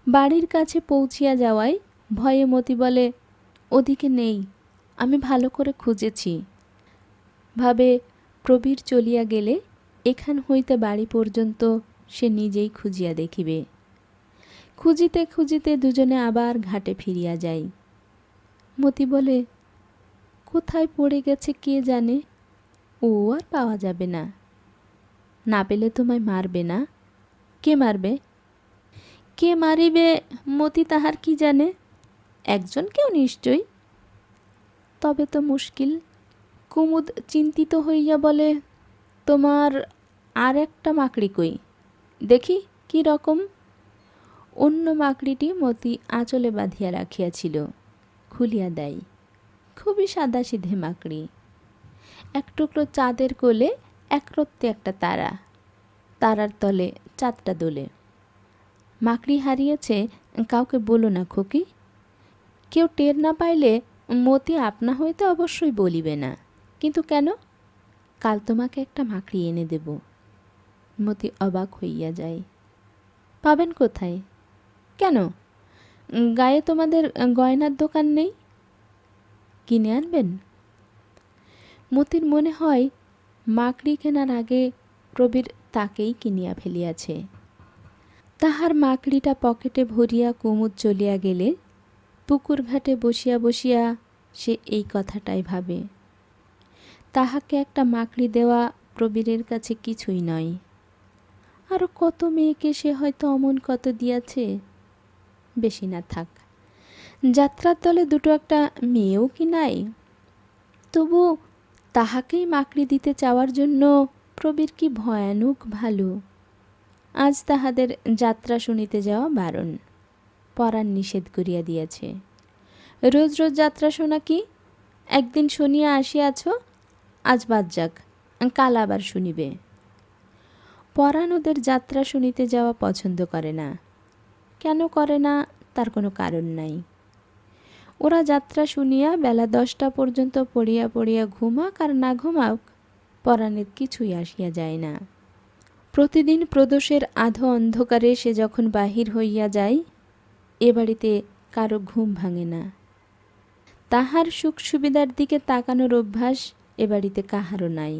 বাড়ির কাছে পৌঁছিয়া যাওয়ায় ভয়ে মতি বলে, ওদিকে নেই, আমি ভালো করে খুঁজেছি। ভাবে প্রবীর চলিয়া গেলে এখান হইতে বাড়ি পর্যন্ত সে নিজেই খুঁজিয়া দেখিবে। খুঁজিতে খুঁজিতে দুজনে আবার ঘাটে ফিরিয়া যায়। মতি বলে, কোথায় পড়ে গেছে কে জানে, ও আর পাওয়া যাবে না। না পেলে তোমায় মারবে না? কে মারবে? কে মারিবে মতি তাহার কি জানে। একজন কেউ নিশ্চয়ই। তবে তো মুশকিল। কুমুদ চিন্তিত হইয়া বলে, তোমার আর একটা মাকড়ি কই, দেখি কি রকম। অন্য মাকড়িটি মতি আঁচলে বাঁধিয়া রাখিয়াছিল, খুলিয়া দেয়। খুবই সাদাসিধে মাকড়ি। এক টুকরো চাঁদের কোলে একরত্তি একটা তারা, তারার তলে চাঁদটা দোলে। মাকড়ি হারিয়েছে, কাউকে বলো না খোকি। কেউ টের না পাইলে মতি আপনা হইতে অবশ্যই বলিবে না। কিন্তু কেন? কাল তোমাকে একটা মাকড়ি এনে দেব। মতি অবাক হইয়া যায়। পাবেন কোথায়? কেন, গায়ে তোমাদের গয়নার দোকান নেই? কিনে আনবেন? মতির মনে হয় মাকড়ি কেনার আগে প্রবীর তাকেই কিনিয়া ফেলিয়াছে। তাহার মাকড়িটা পকেটে ভরিয়া কুমুদ চলিয়া গেলে পুকুর ঘাটে বসিয়া বসিয়া সে এই কথাটাই ভাবে। তাহাকে একটা মাকড়ি দেওয়া প্রবীরের কাছে কিছুই নয়। আরও কত মেয়েকে সে হয়তো অমন কত দিয়াছে। বেশি না থাক, যাত্রার দলে দুটো একটা মেয়েও কি নাই? তবু তাহাকেই মাকড়ি দিতে চাওয়ার জন্য প্রবীর কি ভয়ানক ভালো। আজ তাহাদের যাত্রা শুনিতে যাওয়া বারণ, পরাণ নিষেধ করিয়া দিয়াছে। রোজ রোজ যাত্রা শোনা কি? একদিন শুনিয়া আসিয়াছ, আজ বাদ যাক, কাল আবার শুনিবে। পরাণ ওদের যাত্রা শুনিতে যাওয়া পছন্দ করে না। কেন করে না তার কোনো কারণ নাই। ওরা যাত্রা শুনিয়া বেলা 10টা পর্যন্ত পড়িয়া পড়িয়া ঘুমাক আর না ঘুমাক, পরাণের কিছুই আসিয়া যায় না। প্রতিদিন প্রদোষের আধো অন্ধকারে সে যখন বাহির হইয়া যায়, এ বাড়িতে কারো ঘুম ভাঙে না। তাহার সুখ সুবিধার দিকে তাকানোর অভ্যাস এ বাড়িতে কাহারও নাই।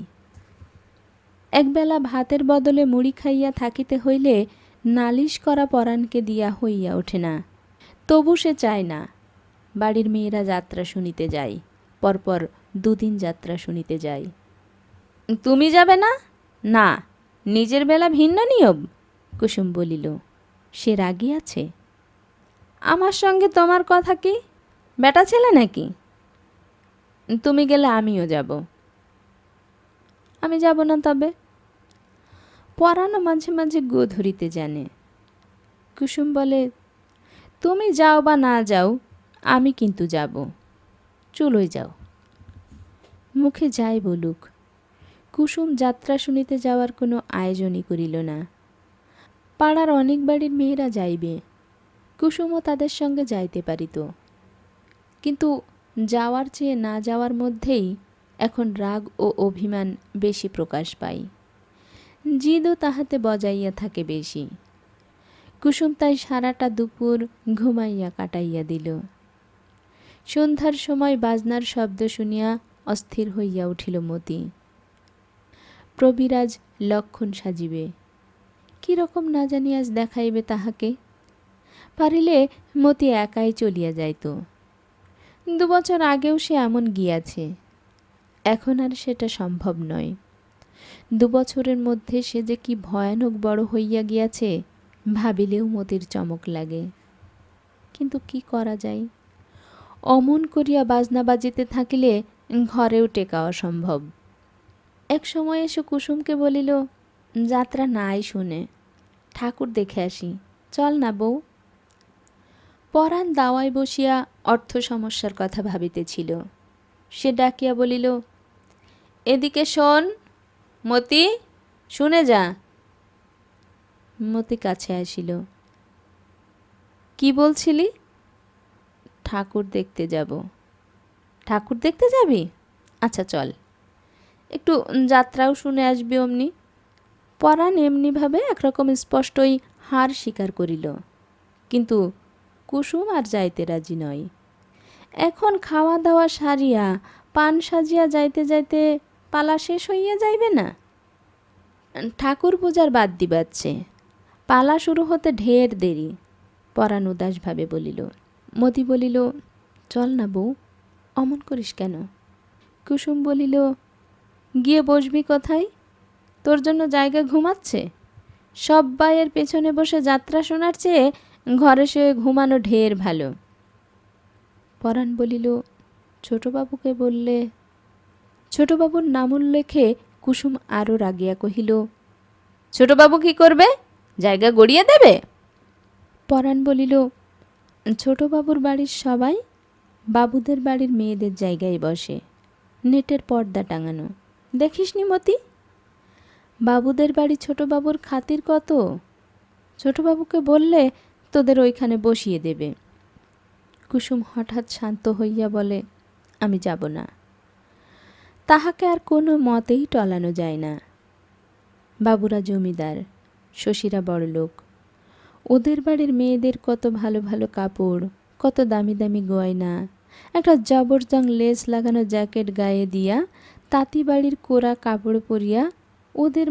একবেলা ভাতের বদলে মুড়ি খাইয়া থাকিতে হইলে নালিশ করা পরাণকে দিয়া হইয়া ওঠে না। তবু সে চায় না। বাড়ির মেয়েরা যাত্রা শুনিতে যায়, পরপর 2 দিন যাত্রা শুনিতে যায়। তুমি যাবে না? না, নিজের বেলা ভিন্ন নিয়ম। কুসুম বলিল। সে রাগিয়াছে? আমার সঙ্গে তোমার কথা কি? বেটা ছেলে নাকি? তুমি গেলে আমিও যাব। আমি যাব না তবে। পরাণও মাঝে মাঝে গো ধরিতে জানে। কুসুম বলে, তুমি যাও বা না যাও, আমি কিন্তু যাব। চুলোই যাও। মুখে যাই বলুক, কুসুম যাত্রা শুনিতে যাওয়ার কোনো আয়োজনই করিল না। পাড়ার অনেক বাড়ির মেয়েরা যাইবে, কুসুমও তাদের সঙ্গে যাইতে পারিত। কিন্তু যাওয়ার চেয়ে না যাওয়ার মধ্যেই এখন রাগ ও অভিমান বেশি প্রকাশ পায়। জিদও তাহাতে বজাইয়া থাকে বেশি। কুসুম তাই সারাটা দুপুর ঘুমাইয়া কাটাইয়া দিল। সন্ধ্যার সময় বাজনার শব্দ শুনিয়া অস্থির হইয়া উঠিল মতি। প্রবীর আজ লক্ষণ সাজিবে। কীরকম না জানি আজ দেখাইবে তাহাকে। পারিলে মতি একাই চলিয়া যাইত। 2 বছর আগেও সে এমন গিয়াছে। এখন আর সেটা সম্ভব নয়। 2 বছরের মধ্যে সে যে কি ভয়ানক বড় হইয়া গিয়াছে, ভাবিলেও মতির চমক লাগে। কিন্তু কি করা যায়? অমন করিয়া বাজনা বাজিতে থাকিলে ঘরেও টেকা অসম্ভব। এক সময় এসে কুসুমকে বলিল, যাত্রা নাই শুনে, ঠাকুর দেখে আসি, চল না বউ। পরাণ দাওয়ায় বসিয়া অর্থ সমস্যার কথা ভাবিতেছিল। সে ডাকিয়া বলিল, এদিকে শোন মতি, শুনে যা। মতি কাছে আসিল। কি বলছিলি? ঠাকুর দেখতে যাব। ঠাকুর দেখতে যাবি? আচ্ছা চল, একটু যাত্রাও শুনে আসবি অমনি। পরাণ এমনিভাবে একরকম স্পষ্টই হার স্বীকার করিল, কিন্তু কুসুম আর যাইতে রাজি নয়। এখন খাওয়া দাওয়া সারিয়া পান সাজিয়া যাইতে যাইতে পালা শেষ হইয়া যাইবে না? ঠাকুর পূজার বাদ দিবাচ্ছে, পালা শুরু হতে ঢের দেরি। পরাণ উদাসভাবে বলিল। মতি বলিল, চল না বউ, অমন করিস কেন? কুসুম বলিল, গিয়ে বসবি কোথায়? তোর জন্য জায়গা ঘুমাচ্ছে। সব বাইয়ের পেছনে বসে যাত্রা শোনার চেয়ে ঘরে শুয়ে ঘুমানো ঢের ভালো। পরাণ বলিল, ছোটবাবুকে বললে। ছোটবাবুর নাম উল্লেখে কুসুম আরও রাগিয়া কহিল, ছোটবাবু কি করবে? জায়গা গড়িয়ে দেবে? পরাণ বলিল, ছোটবাবুর বাড়ির সবাই বাবুদের বাড়ির মেয়েদের জায়গায় বসে, নেটের পর্দা টাঙানো, দেখিসনি মতি? বাবুদের বাড়ি ছোটবাবুর খাতির কত। ছোটবাবুকে বললে তোদের ওইখানে বসিয়ে দেবে। কুসুম হঠাৎ শান্ত হইয়া বলে, আমি যাব না। তাহাকে আর কোনো মতেই টলানো যায় না। বাবুরা জমিদার, শশীরা বড়লোক। ওদের বাড়ির মেয়েদের কত ভালো ভালো কাপড়, কত দামি দামি গয়না, একটা জবরদং লেস লাগানো জ্যাকেট গায়ে দিয়া তাঁতি বাড়ির কোরা কাপড় পরিয়া ওদের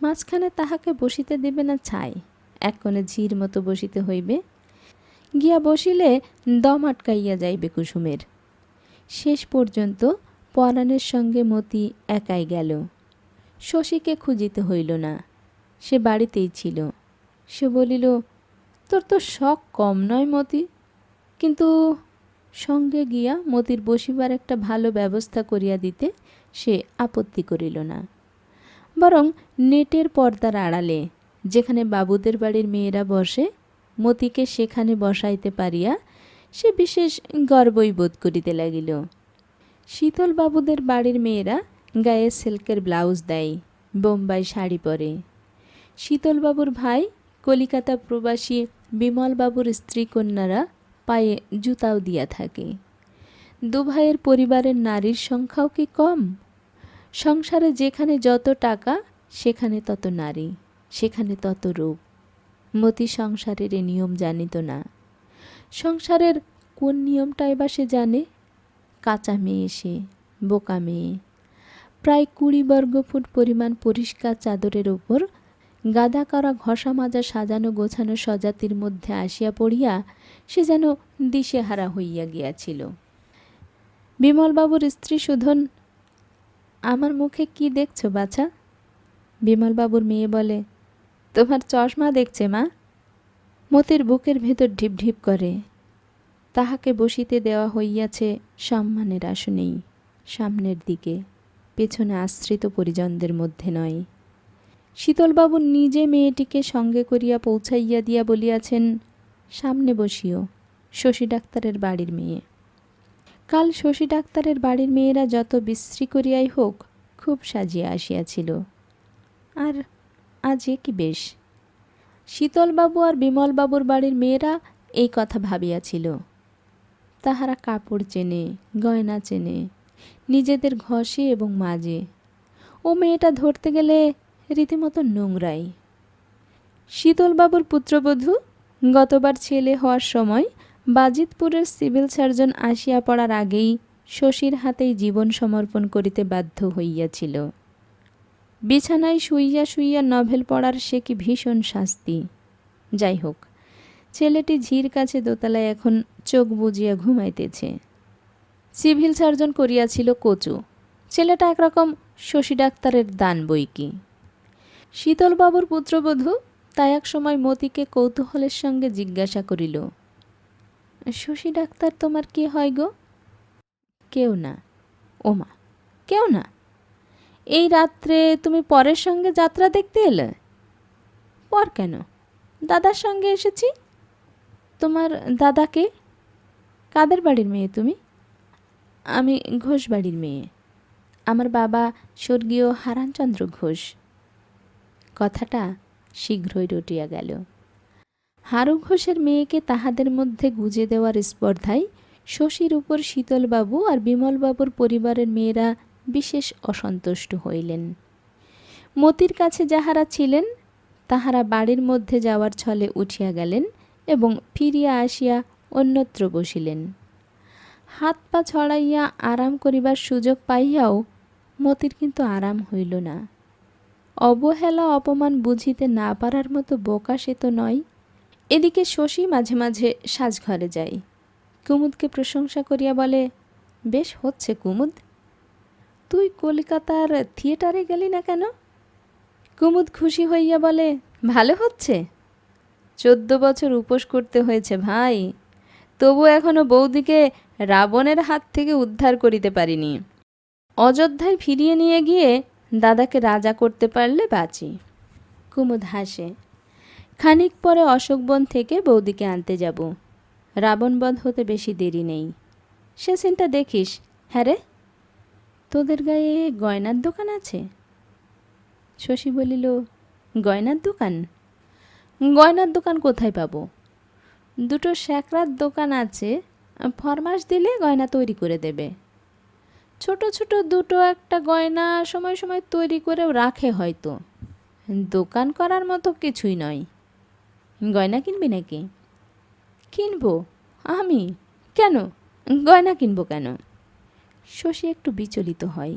মাঝখানে তাহাকে বসিতে দেবে না ছাই, এক কোণে ঝির মতো বসিতে হইবে। গিয়া বসিলে দম আটকাইয়া যাইবে কুসুমের। শেষ পর্যন্ত পরাণের সঙ্গে মতি একাই গেল। শশীকে খুঁজিতে হইল না, সে বাড়িতেই ছিল। সে বলিল, তোর তো শখ কম নয় মতি। কিন্তু সঙ্গে গিয়া মতির বসিবার একটা ভালো ব্যবস্থা করিয়া দিতে সে আপত্তি করিল না, বরং নেটের পর্দার আড়ালে যেখানে বাবুদের বাড়ির মেয়েরা বসে মতিকে সেখানে বসাইতে পারিয়া সে বিশেষ গর্বই বোধ করিতে লাগিল। শীতল বাবুদের বাড়ির মেয়েরা গায়ে সিল্কের ব্লাউজ দেয়, বোম্বাই শাড়ি পরে। শীতলবাবুর ভাই কলিকাতা প্রবাসী বিমলবাবুর স্ত্রী কন্যারা পায়ে জুতাও দিয়া থাকে। দু ভাইয়ের পরিবারের নারীর সংখ্যাও কি কম? সংসারে যেখানে যত টাকা সেখানে তত নারী, সেখানে তত রূপ। মতি সংসারের এ নিয়ম জানিত না। সংসারের কোন নিয়মটাই বা সে জানে? কাঁচা মেয়ে, সে বোকা মেয়ে। প্রায় 20 বর্গফুট পরিমাণ পরিষ্কার চাদরের ওপর গাদা করা ঘষা মাজা সাজানো গোছানো সজাতির মধ্যে আসিয়া পড়িয়া সে যেন দিশেহারা হইয়া গিয়াছিল। বিমলবাবুর স্ত্রী সুধন, আমার মুখে কি দেখছ বাছা? বিমলবাবুর মেয়ে বলে, তোমার চশমা দেখছে মা। মতির বুকের ভেতর ঢিপ ঢিপ করে। তাহাকে বসিতে দেওয়া হইয়াছে সম্মানের আসনেই, সামনের দিকে, পেছনে আশ্রিত পরিজনদের মধ্যে নয়। শীতলবাবু নিজে মেয়েটিকে সঙ্গে করিয়া পৌঁছাইয়া দিয়া বলিয়াছেন, সামনে বসিও, শশী ডাক্তারের বাড়ির মেয়ে। কাল শশী ডাক্তারের বাড়ির মেয়েরা যত বিশ্রী করিয়াই হোক খুব সাজিয়া আসিয়াছিল। আর আজ এ কি বেশ! শীতলবাবু আর বিমলবাবুর বাড়ির মেয়েরা এই কথা ভাবিয়াছিল। তাহারা কাপড় চেনে, গয়না চেনে, নিজেদের ঘষে এবং মাজে। ও মেয়েটা ধরতে গেলে রীতিমতো নোংরাই। শীতলবাবুর পুত্রবধূ গতবার ছেলে হওয়ার সময় বাজিতপুরের সিভিল সার্জন আসিয়া পড়ার আগেই শশীর হাতেই জীবন সমর্পণ করিতে বাধ্য হইয়াছিল। বিছানায় শুইয়া শুইয়া নভেল পড়ার সে কি ভীষণ শাস্তি! যাই হোক, ছেলেটি ঝির কাছে দোতলায় এখন চোখ বুজিয়া ঘুমাইতেছে। সিভিল সার্জন করিয়াছিল কচু। ছেলেটা একরকম শশী ডাক্তারের দান বই কি। শীতলবাবুর পুত্রবধূ তাই এক সময় মতিকে কৌতূহলের সঙ্গে জিজ্ঞাসা করিল, শশী ডাক্তার তোমার কি হয় গো? কেউ না। ওমা, কেউ না? এই রাত্রে তুমি পরের সঙ্গে যাত্রা দেখতে এলে? পর কেন? দাদার সঙ্গে এসেছি। তোমার দাদাকে? কাদের বাড়ির মেয়ে তুমি? আমি ঘোষ বাড়ির মেয়ে। আমার বাবা স্বর্গীয় হারানচন্দ্র ঘোষ। কথাটা শীঘ্রই রটিয়া গেল। হারু ঘোষের মেয়েকে তাহাদের মধ্যে গুজে দেওয়ার স্পর্ধায় শশীর উপর শীতলবাবু আর বিমলবাবুর পরিবারের মেয়েরা বিশেষ অসন্তুষ্ট হইলেন। মতির কাছে যাহারা ছিলেন তাহারা বাড়ির মধ্যে যাওয়ার ছলে উঠিয়া গেলেন এবং ফিরিয়া আসিয়া অন্যত্র বসিলেন। হাত পা ছড়াইয়া আরাম করিবার সুযোগ পাইয়াও মতির কিন্তু আরাম হইল না। অবহেলা অপমান বুঝিতে না পারার মতো বোকা সে তো নয়। এদিকে শশী মাঝে মাঝে সাজঘরে যায়। কুমুদকে প্রশংসা করিয়া বলে, বেশ হচ্ছে কুমুদ। তুই কলিকাতার থিয়েটারে গেলি না কেন? কুমুদ খুশি হইয়া বলে, ভালো হচ্ছে। 14 বছর উপোস করতে হয়েছে ভাই, তবু এখনো বৌদিকে রাবণের হাত থেকে উদ্ধার করিতে পারিনি। অযোধ্যায় ফিরিয়ে নিয়ে গিয়ে দাদাকে রাজা করতে পারলে বাঁচি। কুমুদ হাসে। খানিক পরে অশোকবন থেকে বৌদিকে আনতে যাব। রাবণবধ হতে বেশি দেরি নেই। সে সিনটা দেখিস। হ্যাঁ রে, তোদের গায়ে গয়নার দোকান আছে? শশী বলিল, গয়নার দোকান? গয়নার দোকান কোথায় পাবো? 2টো স্যাকরার দোকান আছে, ফরমাস দিলে গয়না তৈরি করে দেবে। ছোট ছোট 2টো একটা গয়না সময় সময় তৈরি করেও রাখে হয়তো। দোকান করার মতো কিছুই নয়। গয়না কিনবি নাকি? কিনবো। আমি? কেন? গয়না কিনবো কেন? শশী একটু বিচলিত হয়।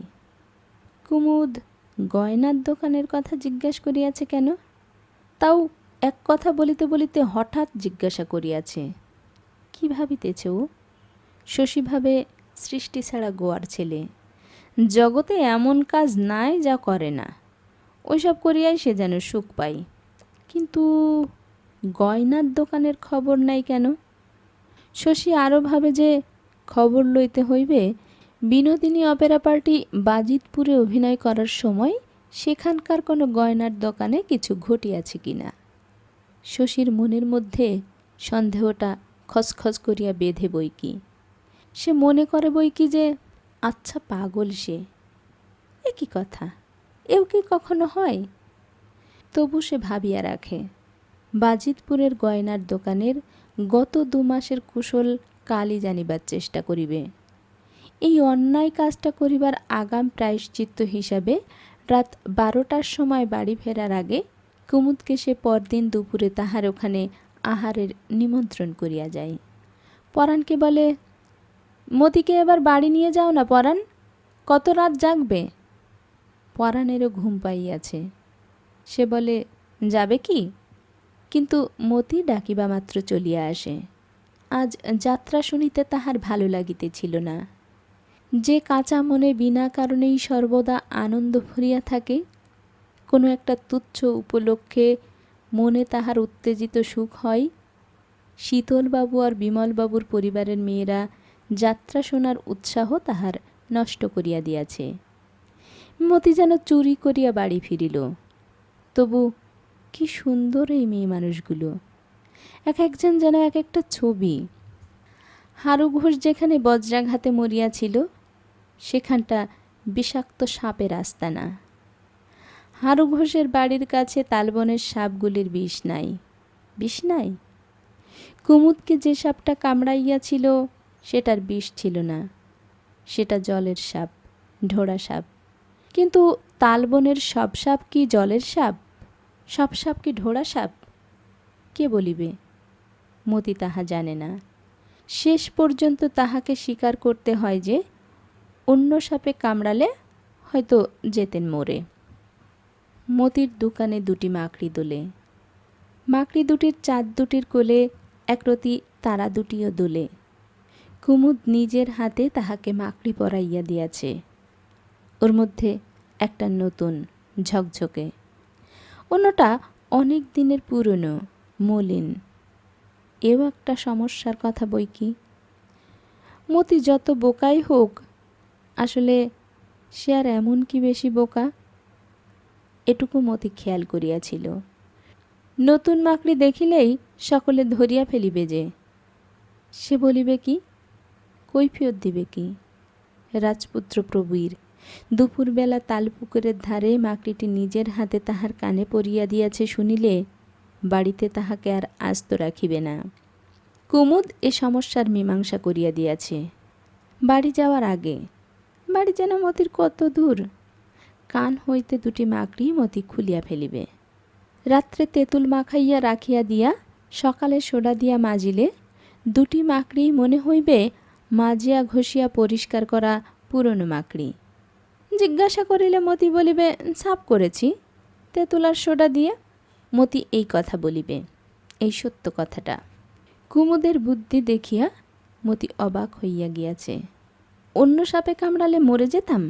কুমুদ গয়নার দোকানের কথা জিজ্ঞাস করিয়াছে কেন? তাও এক কথা বলিতে বলিতে হঠাৎ জিজ্ঞাসা করিয়াছে। কি ভাবিতেছে ও? শশী ভাবে, সৃষ্টি ছাড়া গোয়ার ছেলে, জগতে এমন কাজ নাই যা করে না। ওইসব করিয়াই সে যেন সুখ পায়। কিন্তু গয়নার দোকানের খবর নাই কেন? শশী আরও ভাবে যে খবর লইতে হইবে বিনোদিনী অপেরা পার্টি বাজিতপুরে অভিনয় করার সময় সেখানকার কোনো গয়নার দোকানে কিছু ঘটিয়াছে কিনা। শশীর মনের মধ্যে সন্দেহটা খসখস করিয়া বেঁধে বইকি। সে মনে করে বইকি যে আচ্ছা পাগল সে। এ কি কথা, এও কি কখনো হয়? তবু সে ভাবিয়া রাখে, বাজিতপুরের গয়নার দোকানের গত 2 মাসের কুশল কালই জানিবার চেষ্টা করিবে। এই অন্যায় কাজটা করিবার আগাম প্রায়শ্চিত্ত হিসাবে রাত 12টার সময় বাড়ি ফেরার আগে কুমুদকে সে পরদিন দুপুরে তাহার ওখানে আহারের নিমন্ত্রণ করিয়া যায়। পরাণকে বলে, মতিকে এবার বাড়ি নিয়ে যাও না পরাণ, কত রাত জাগবে? পরাণেরও ঘুম পাইয়াছে। সে বলে, যাবে কি? কিন্তু মতি ডাকিবা মাত্র চলিয়া আসে। আজ যাত্রা শুনিতে তাহার ভালো লাগিতেছিল না। যে কাঁচা মনে বিনা কারণেই সর্বদা আনন্দ ভরিয়া থাকে, কোনো একটা তুচ্ছ উপলক্ষে মনে তাহার উত্তেজিত সুখ হয়। শীতলবাবু আর বিমলবাবুর পরিবারের মেয়েরা যাত্রা শোনার উৎসাহ তাহার নষ্ট করিয়া দিয়াছে। মতি যেন চুরি করিয়া বাড়ি ফিরিল। তবু কি সুন্দর এই মেয়ে মানুষগুলো, এক একজন যেন এক একটা ছবি। হারু ঘোষ যেখানে বজ্রাঘাতে মরিয়াছিল সেখানটা বিষাক্ত সাপের আস্তানা। হারু ঘোষের বাড়ির কাছে তালবনের সাপগুলির বিষ নাই। বিষ নাই? কুমুদকে যে সাপটা কামড়াইয়াছিল সেটার বিষ ছিল না, সেটা জলের সাপ, ঢোড়া সাপ। কিন্তু তালবনের সব সাপ কি জলের সাপ? সব সাপ কি ঢোড়া সাপ? কে বলিবে? মতি তাহা জানে না। শেষ পর্যন্ত তাহাকে স্বীকার করতে হয় যে অন্য সাপে কামড়ালে হয়তো যেতেন মরে। মতির দোকানে 2টি মাকড়ি দোলে। মাকড়ি দুটির চাঁদ দুটির কোলে একরতি তারা দুটিও দোলে। কুমুদ নিজের হাতে তাহাকে মাকড়ি পরাইয়া দিয়াছে। ওর মধ্যে একটা নতুন ঝকঝকে, অন্যটা অনেক দিনের পুরনো, মলিন। এও একটা সমস্যার কথা বই কি। মতি যত বোকাই হোক, আসলে সে আর এমন কি বেশি বোকা? এটুকু মতি খেয়াল করিয়াছিল। নতুন মাকড়ি দেখিলেই সকলে ধরিয়া ফেলিবে যে, সে বলিবে কি, কৈফিয়ত দিবে কি? রাজপুত্র প্রবীর দুপুরবেলা তালপুকুরের ধারে মাকড়িটি নিজের হাতে তাহার কানে পরিয়া দিয়াছে শুনিলে বাড়িতে তাহাকে আর আস্ত রাখিবে না। কুমুদ এ সমস্যার মীমাংসা করিয়া দিয়াছে। বাড়ি যাওয়ার আগে, বাড়ি যেন মতির কত দূর, কান হইতে দুটি মাকড়ি মতি খুলিয়া ফেলিবে। রাত্রে তেঁতুল মাখাইয়া রাখিয়া দিয়া সকালে সোডা দিয়া মাজিলে দুটি মাকড়ি মনে হইবে মাজিয়া ঘষিয়া পরিষ্কার করা পুরনো মাকড়ি। জিজ্ঞাসা করিলে মতি বলিবে, সাফ করেছি তেঁতুল আর সোডা দিয়ে। মতি এই কথা বলিবে, এই সত্য কথাটা। কুমুদের বুদ্ধি দেখিয়া মতি অবাক হইয়া গিয়াছে। অন্য সাপে কামড়ালে মরে যেতাম?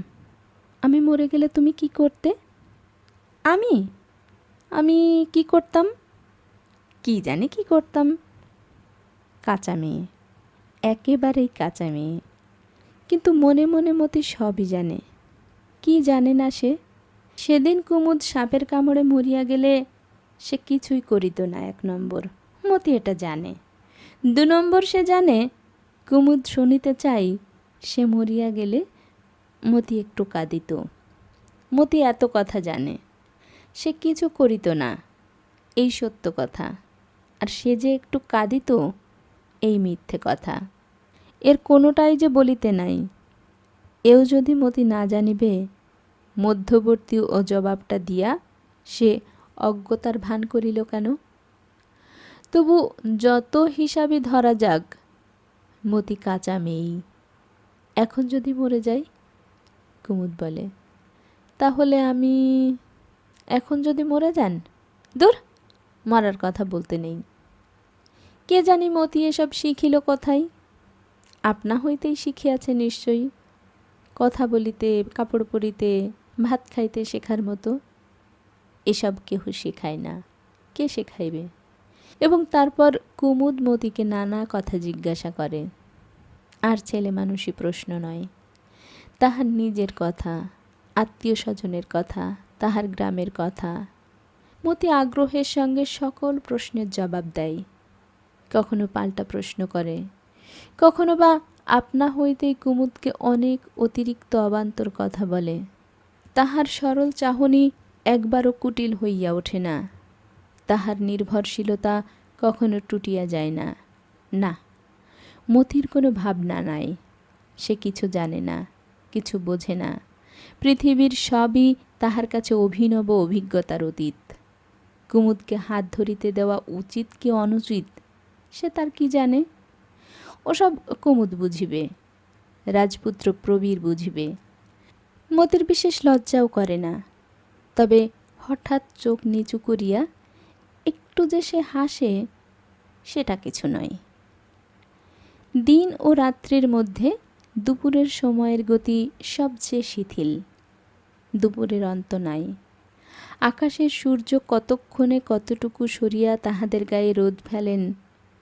আমি মরে গেলে তুমি কি করতে? আমি আমি কি করতাম? কি জানি কি করতাম। কাঁচা মেয়ে, একেবারেই কাঁচা মেয়ে। কিন্তু মনে মনে মতি সবই জানে। কি জানে না সে? সেদিন কুমুদ সাপের কামড়ে মরিয়া গেলে সে কিছুই করিত না। 1 নম্বর মতি এটা জানে। 2 নম্বর সে জানে কুমুদ শুনিতে চাই সে মরিয়া গেলে মতি একটু কাঁদিত। মতি এত কথা জানে, সে কিছু করিত না, এই সত্য কথা। আর সে যে একটু কাঁদিত, এই মিথ্যে কথা। এর কোনোটাই যে বলিতে নাই। এও যদি মতি না জানিবে, মধ্যবর্তী ও জবাবটা দিয়া সে অজ্ঞতার ভান করিল কেন? তবু যত হিসাবে ধরা যাক, মতি কাঁচা মেয়েই। এখন যদি মরে যাই, কুমুদ বলে, তাহলে আমি এখন যদি মরে যান, দূর, মরার কথা বলতে নেই। কে জানি মতি এসব শিখিল কোথায়? আপনা হইতেই শিখিয়াছে নিশ্চয়ই, কথা বলিতে, কাপড় পরিতে, ভাত খাইতে শেখার মতো। এসব কেহ শেখায় না, কে শেখাইবে? এবং তারপর কুমুদ মতিকে নানা কথা জিজ্ঞাসা করে। আর ছেলে মানুষই প্রশ্ন নয়, তাহার নিজের কথা, আত্মীয় স্বজনের কথা, তাহার গ্রামের কথা। মতি আগ্রহের সঙ্গে সকল প্রশ্নের জবাব দেয়। কখনো পাল্টা প্রশ্ন করে, কখনো বা আপনা হইতেই কুমুদকে অনেক অতিরিক্ত অবান্তর কথা বলে। তাহার সরল চাহনি একবারও কুটিল হইয়া ওঠে না। তাহার নির্ভরশীলতা কখনো টুটিয়া যায় না। না, মতির কোনো ভাবনা নাই। সে কিছু জানে না, কিছু বোঝে না। পৃথিবীর সবই তাহার কাছে অভিনব অভিজ্ঞতার অতীত। কুমুদকে হাত ধরিতে দেওয়া উচিত কি অনুচিত, সে তার কি জানে? ওসব কুমুদ বুঝিবে, রাজপুত্র প্রবীর বুঝিবে। মতির বিশেষ লজ্জাও করে না। তবে হঠাৎ চোখ নিচু করিয়া একটু যে সে হাসে, সেটা কিছু নয়। দিন ও রাত্রির মধ্যে দুপুরের সময়ের গতি সবচেয়ে শিথিল। দুপুরের অন্ত নাই। আকাশের সূর্য কতক্ষণে কতটুকু সরিয়া তাহাদের গায়ে রোদ ফেলেন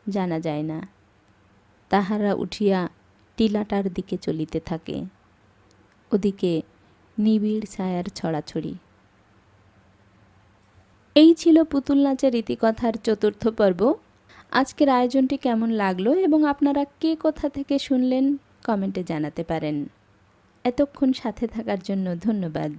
জানা যায় না। তাহারা উঠিয়া টিলাটার দিকে চলিতে থাকে। ওদিকে নিবিড় ছায়ার ছড়াছড়ি। এই ছিল পুতুল নাচের ইতিকথার 4র্থ পর্ব। আজকের আয়োজনটি কেমন লাগলো এবং আপনারা কে কোথা থেকে শুনলেন কমেন্টে জানাতে পারেন। এতক্ষণ সাথে থাকার জন্য ধন্যবাদ।